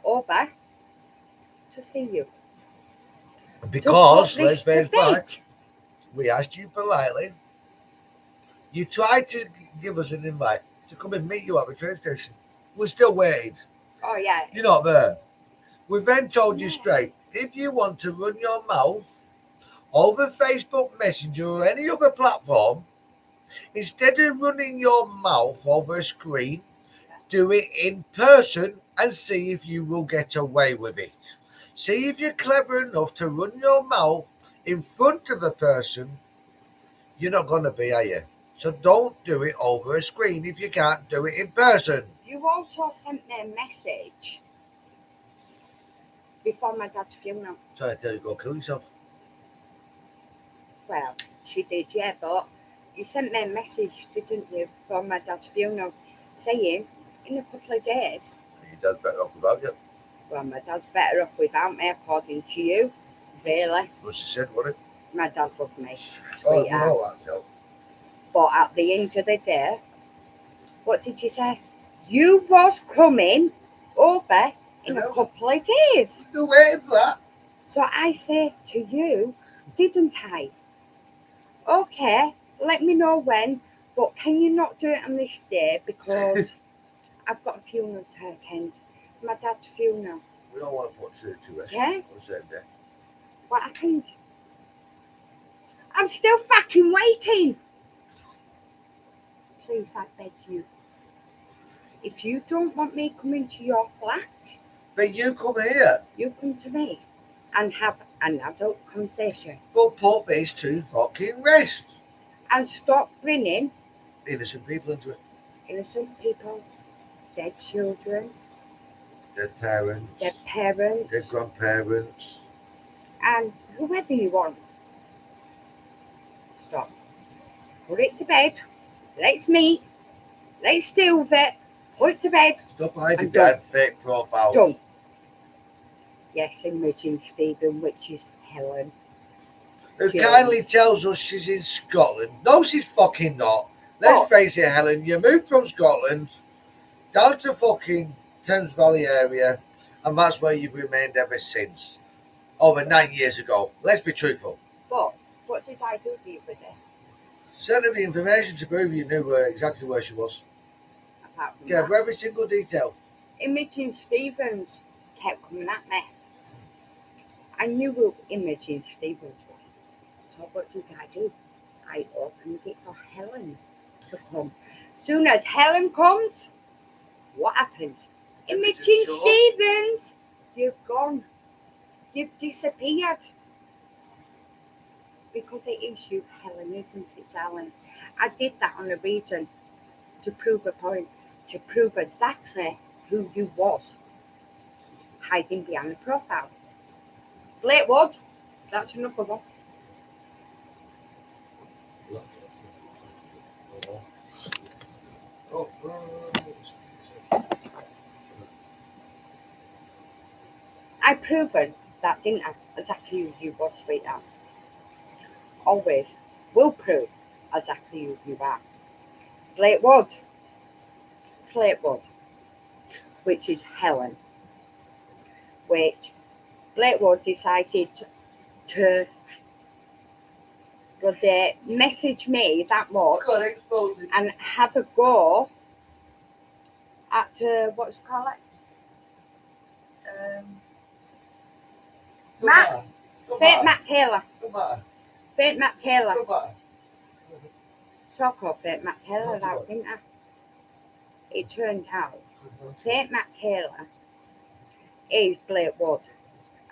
over to see you. Because, To put let's this face to bed. fact, we asked you politely. You tried to give us an invite to come and meet you at the train station. We're still waiting. Oh yeah. You're not there. We then told you straight, if you want to run your mouth over Facebook Messenger or any other platform, instead of running your mouth over a screen, do it in person and see if you will get away with it. See if you're clever enough to run your mouth in front of a person. You're not going to be, are you? So don't do it over a screen if you can't do it in person. You also sent me a message before my dad's funeral. Trying to tell you to go kill yourself. Well, she did, yeah, but you sent me a message, didn't you, before my dad's funeral, saying in a couple of days. Your dad's better off without you. Well, my dad's better off without me, according to you. Really? What she said, wasn't it? My dad loved me, Oh, sweetheart. you know that, Kel. But at the end of the day, what did you say? You was coming over in a couple of days. Still waiting for that. So I said to you, didn't I? Okay, let me know when, but can you not do it on this day because I've got a funeral to attend. My dad's funeral. We don't want to put two to rest Yeah? on the same day. What happened? I'm still fucking waiting. Please, I beg you. If you don't want me coming to your flat, Then you come here. you come to me and have an adult conversation But put this to fucking rest. and stop bringing Innocent people into it. innocent people. dead children, Dead parents, dead parents, dead grandparents. and whoever you want. Stop. Put it to bed. Let's meet. Let's deal with it. Put it to bed. Stop hiding And behind fake profiles. Done. Yes, Imogen Stephen, which is Helen. Who Jill. kindly tells us she's in Scotland. No, she's fucking not. Let's What? face it, Helen. You moved from Scotland down to fucking Thames Valley area, and that's where you've remained ever since. Over 9 years ago. Let's be truthful. But what did I do the other day? Send her the information to prove you knew exactly where she was. Apart from Gave that, her every single detail. Imogen Stevens kept coming at me. I knew who Imogen Stevens was. So what did I do? I opened it for Helen to come. Soon as Helen comes, what happens? Imogen Shut up. Stevens, you've gone. You've disappeared. Because it is you, Helen, isn't it, darling? I did that on a reason to prove a point, to prove exactly who you was, hiding behind the profile. Blakewood, that's another one. I proven that, didn't I? Exactly who you was, sweetheart. Always will prove exactly who you are. Blakewood, Flakewood, which is Helen, which Blakewood decided to bloody message me that much God, expose it. and have a go at what do you call it? Don't Matt, matter. Don't Fake matter. Matt Taylor. Don't matter. Fake Matt Taylor. Don't matter. So called Fake Matt Taylor What's out, it? didn't I? It turned out Fake Matt Taylor is Blakewood.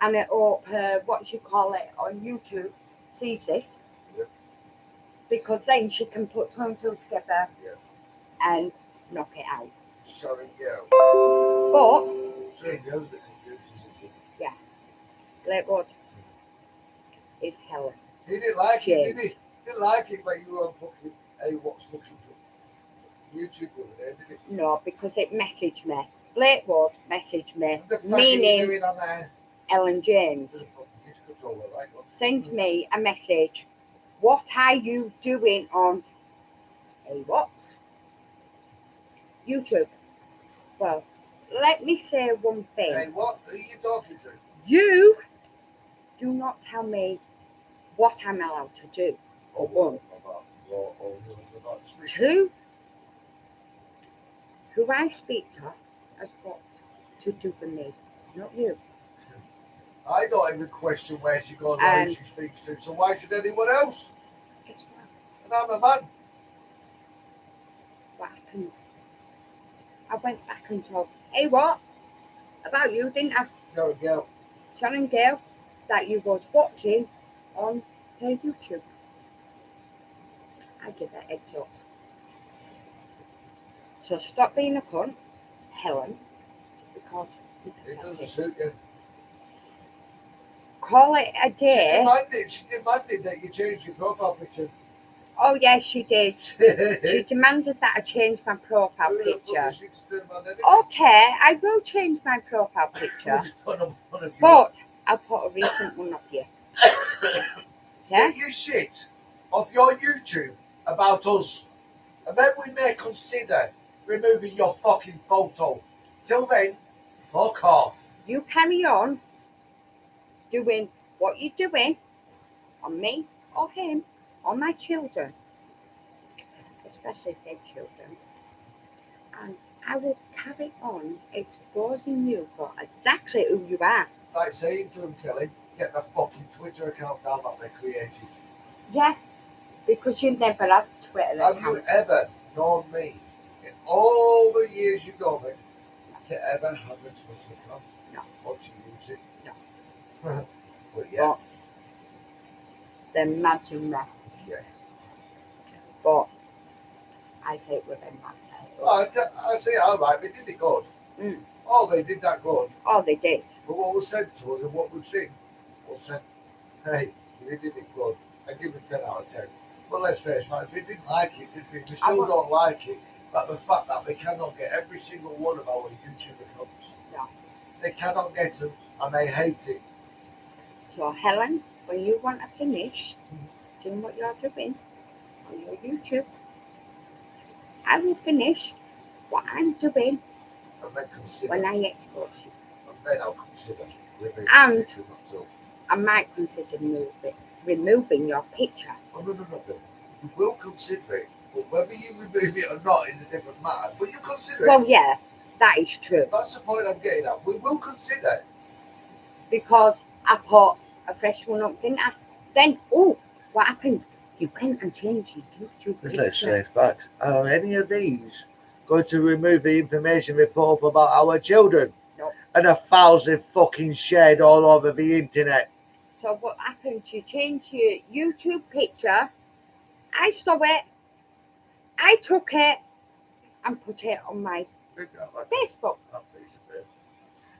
And I hope what you call it on YouTube sees this. Yep. Because then she can put two and two together Yep. and knock it out. Sorry, girl. But Sorry, girl's a bit confused, isn't she? Blakewood is Helen. He didn't like it, did he? James. He didn't like it when you were on fucking what's fucking YouTube the other day, did he? No, because it messaged me. Blakewood messaged me, What the fuck are you meaning doing on there? Ellen James. There's a fucking huge controller, right? Sent me a message. What are you doing on what? YouTube. Well, let me say one thing. Hey, what are you talking to? You do not tell me what I'm allowed to do. For one. About to speak. Two, who I speak to has got to do with me, not you. I don't even question where she goes or who she speaks to, so why should anyone else? Guess what? And I'm a man. What happened? I went back and told, hey, what? About you, didn't I? Go, girl. Shannon Gale, that you was watching on her YouTube. I give her heads up. So stop being a cunt, Helen, because It doesn't suit you. call it a day. She demanded that you change your profile picture. Oh yes, she did. She She demanded that I change my profile Who the fuck picture. is she to demand anything? Okay, I will change my profile picture, Just put one of you up. but I'll put a recent one of you. Yeah? Get your shit off your YouTube about us, and then we may consider removing your fucking photo. Till then, fuck off. You carry on doing what you're doing on me or him or my children, especially dead children, and I will carry on exposing you for exactly who you are. Like saying to them, Kelly, get the fucking Twitter account down that they created. Yeah, because you never had Twitter Have you account. ever known me in all the years you've known me to ever have a Twitter account? No. Or to use it? No. But yeah. But then imagine that. Yeah. But I I say it with him, that's it. Oh, I say, all right, they did it good. Mm. Oh, they did that good. Oh, they did. For what was said to us and what we've seen, was said, hey, they did it good. I give it 10 out of 10. But let's face it, if they didn't like it, they still don't like it. But the fact that they cannot get every single one of our YouTube accounts. No. They cannot get them and they hate it. So, Helen, when you want to finish doing what you're doing on your YouTube, I will finish what I'm doing And then consider. when I export you. And then I'll consider. And I might consider removing your picture. Oh, no. You will consider it. But whether you remove it or not is a different matter. But you consider it. Well, yeah, that is true. That's the point I'm getting at. We will consider. Because I put a fresh one up, didn't I? Then, oh, what happened? You went and changed your YouTube picture. Let's say facts. Are any of these going to remove the information report about our children? No. And 1,000 fucking shared all over the internet. So what happened? You changed your YouTube picture. I saw it. I took it and put it on my Facebook.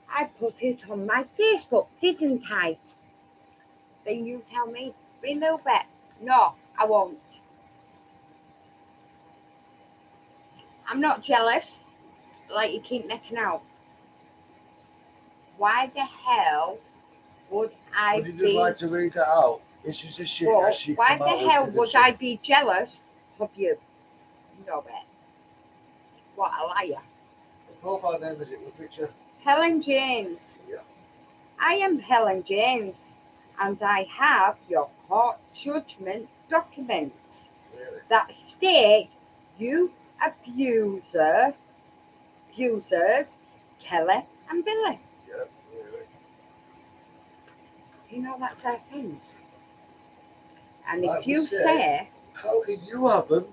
I put it on my Facebook, didn't I? Then you tell me, remove it. No, I won't. I'm not jealous, like you keep making out. Why the hell would I Would you be... just like to read that out? This is the shit that she why come the out with, hell didn't would she? I be jealous of you? No way. What a liar. The profile name is it with picture? Helen James. Yeah. I am Helen James, and I have your court judgment documents Really? that state you abusers, Kelly and Billy. Yeah, really. You know that's their things. And Like if we you said, say, how can you have them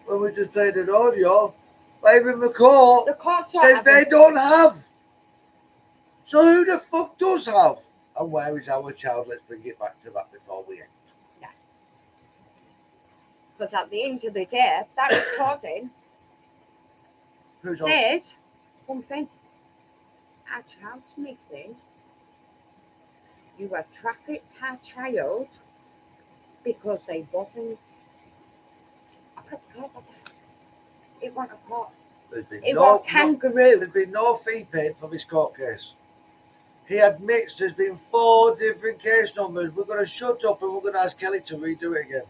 when we just played an audio? But even the court says they don't have. So who the fuck does have? And where is our child? Let's bring it back to that before we end. Yeah. Because at the end of the day, that recording says one thing. Our child's missing. You were trafficked our child because they wasn't a proper court order. It wasn't a court. It was kangaroo. There's been no fee paid for this court case. He admits there's been 4 different case numbers. We're going to shut up and we're going to ask Kelly to redo it again.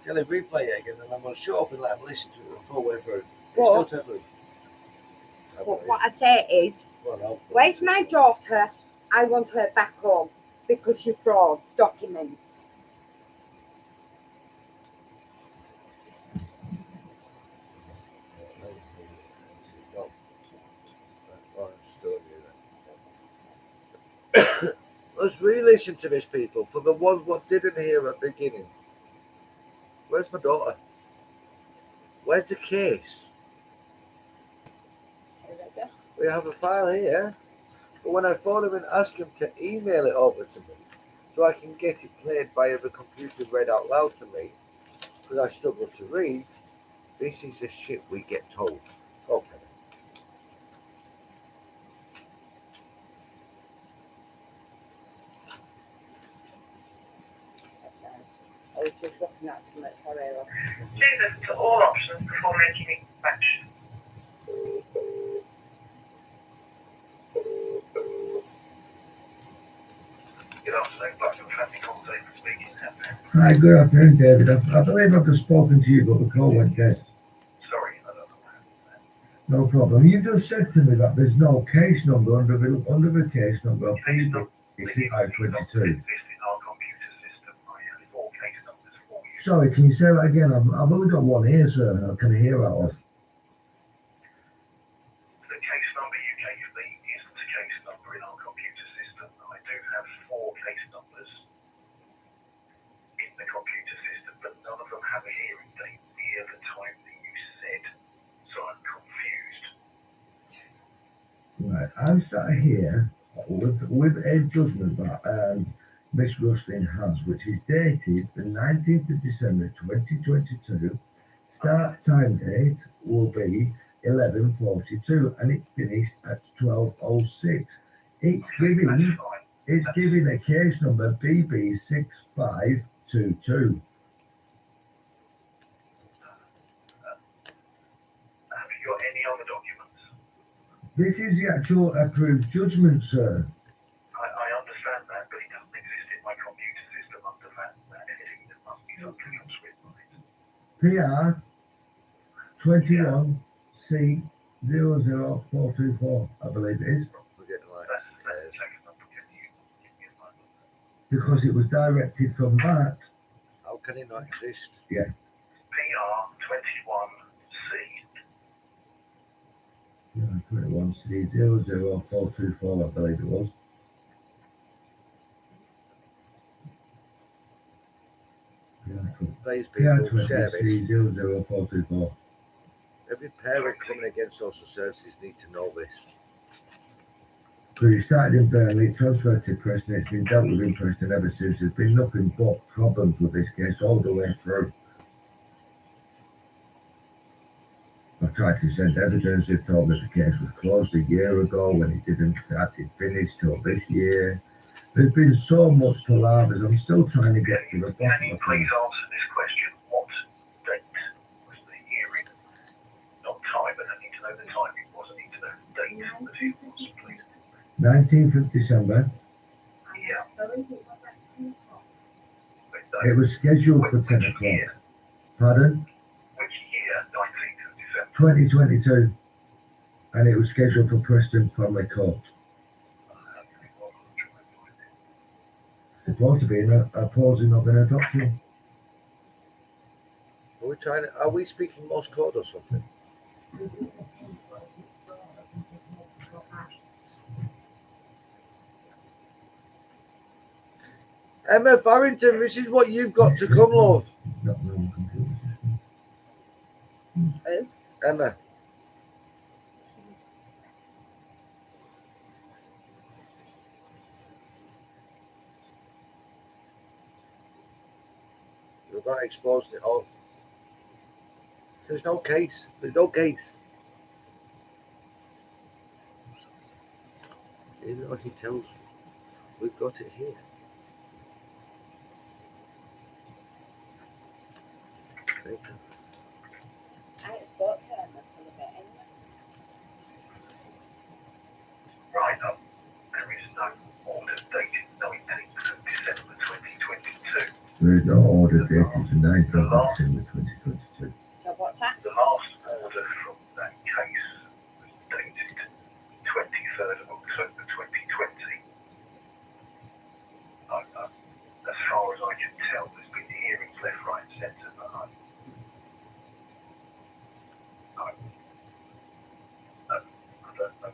Kelly, replay it again, and I'm going to shut up and let him listen to it the full way through. But what I say is, where's my daughter? I want her back home because you fraud documents. Let's re-listen to this, people, for the ones what didn't hear at the beginning. Where's my daughter? Where's the case? We have a file here, but when I phone him and ask him to email it over to me so I can get it played via the computer read out loud to me, because I struggle to read, this is the shit we get told. Okay. I was just looking at something, sorry. Choose us to all options before making a selection. Good afternoon, Blackburn Family Conversation speaking. Hi, good afternoon, David. I believe I've just spoken to you, but the call went dead. Sorry, I don't know what happened there. No problem. You just said to me that there's no case number under the case number of Case number PC 522. exists in our computer system. I have 4 case numbers for you. Sorry, can you say that again? I've only got one ear, sir. Can I hear out of? The case number you gave me is the case number in our computer system. I do have 4 case numbers in the computer system, but none of them have a hearing date near the time that you said. So I'm confused. Right, I'm sat here with a judgment that Miss Rustin has, which is dated the 19th of December 2022, Start time date will be 11:42 and it finished at 12:06. It's giving a case number BB6522. Have you got any other documents? This is the actual approved judgment, sir. I understand that, but it doesn't exist in my computer system under that heading. There must be something else written on it. PR 21C00424, I believe it is. We're getting like That's the pairs. case number. Can you give me a moment? Because it was directed from that. How can it not exist? PR 21C. 21C00424, I believe it was. These PR people share this. 20C00424. Every parent coming against social services need to know this. So it started in Burnley, transferred to Preston. It's been dealt with in Preston ever since. There's been nothing but problems with this case all the way through. I've tried to send evidence. They've told me the case was closed a year ago when it didn't actually finish till this year. There's been so much palavers. I'm still trying to get to the Can bottom you of please it. answer this question? What date was the hearing? Not time, but I need to know the time it was. I need to know the date that it was, please. 19th of December. Yeah. It was scheduled for 10 Which o'clock. year? Pardon? Which year? 19th of December. 2022. And it was scheduled for Preston Family Court. Supposed to be a pausing of an adoption. Are we speaking Morse code or something? Emma Farrington, this is what you've got to come, love. Not my own computer system. Who? Emma. You've got exposed it all. There's no case. There's no case. You know what he tells me? We've got it here. I spoke to him for a bit anyway. Right, there is no order dated 19th of December 2022. There is no order dated to 19th of December 2022. So what's that? The last order from that case was dated 23rd of October 2020. As far as I can tell, there's been hearings left, right, and centre, but I don't know.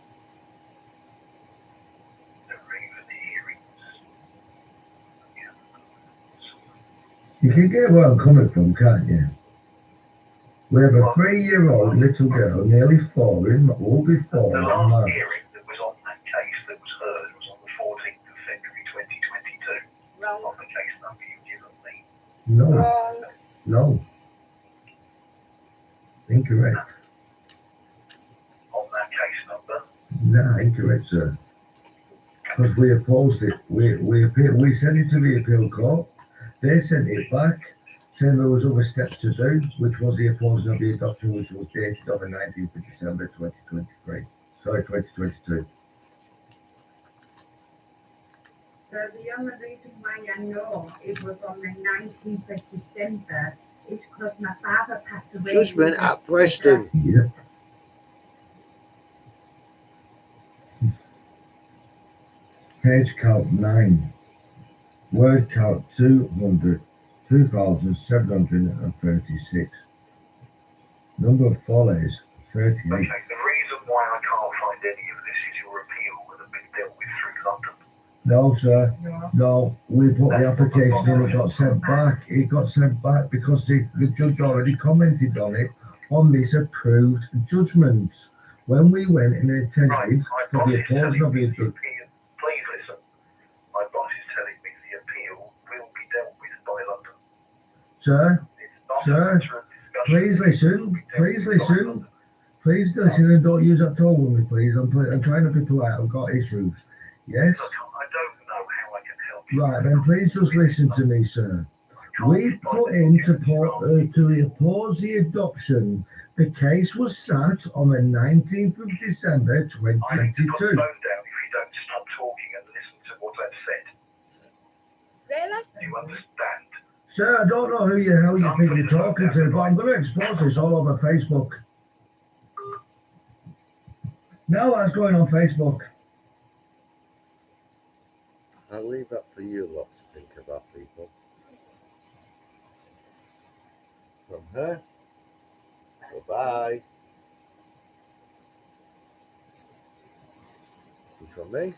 There were even hearings. You can get where I'm coming from, can't you? We have a 3-year-old little girl, nearly 4, will be 4 The in last March. hearing that was on that case that was heard was on the 14th of February 2022. Wrong. On the case number you've given me. No, Wrong. no. Incorrect. On that case number. No, incorrect, sir. Because we opposed it. We sent it to the appeal court. They sent it back, saying there was other steps to do, which was the opposing of the adoption, which was dated on the 19th of December 2023. Sorry, 2022. So the only reason why I know it was on the 19th of December is because my father passed away. Judgment at Preston. Yep. Page count 9. Word count 2,736. Number of follows 38. Okay, the reason why I can't find any of this is your appeal would have been dealt with through London. No, sir. No, we put the application in, it got sent back. It got sent back because the judge already commented on it on this approved judgment. When we went and attended Right, for the opposing of the judge. Please listen. My boss is telling me the appeal will be dealt with by London. Sir, It's not Sir? a matter of discussion please listen. Please listen. Please listen and don't use that tone with me, please. I'm trying to be polite. I've got issues. Yes? Look, I don't know how I can help you. Right, then please just listen to me, sir. We put in to oppose the adoption. The case was sat on the 19th of December I need to put the 2022. phone down if you don't stop talking and listen to what I've said. Really? Do you understand? Sir, I don't know how you think you're talking to, but I'm going to expose this all over Facebook. Now what's going on Facebook? I'll leave that for you lot to think about, people. From her, goodbye. And from me,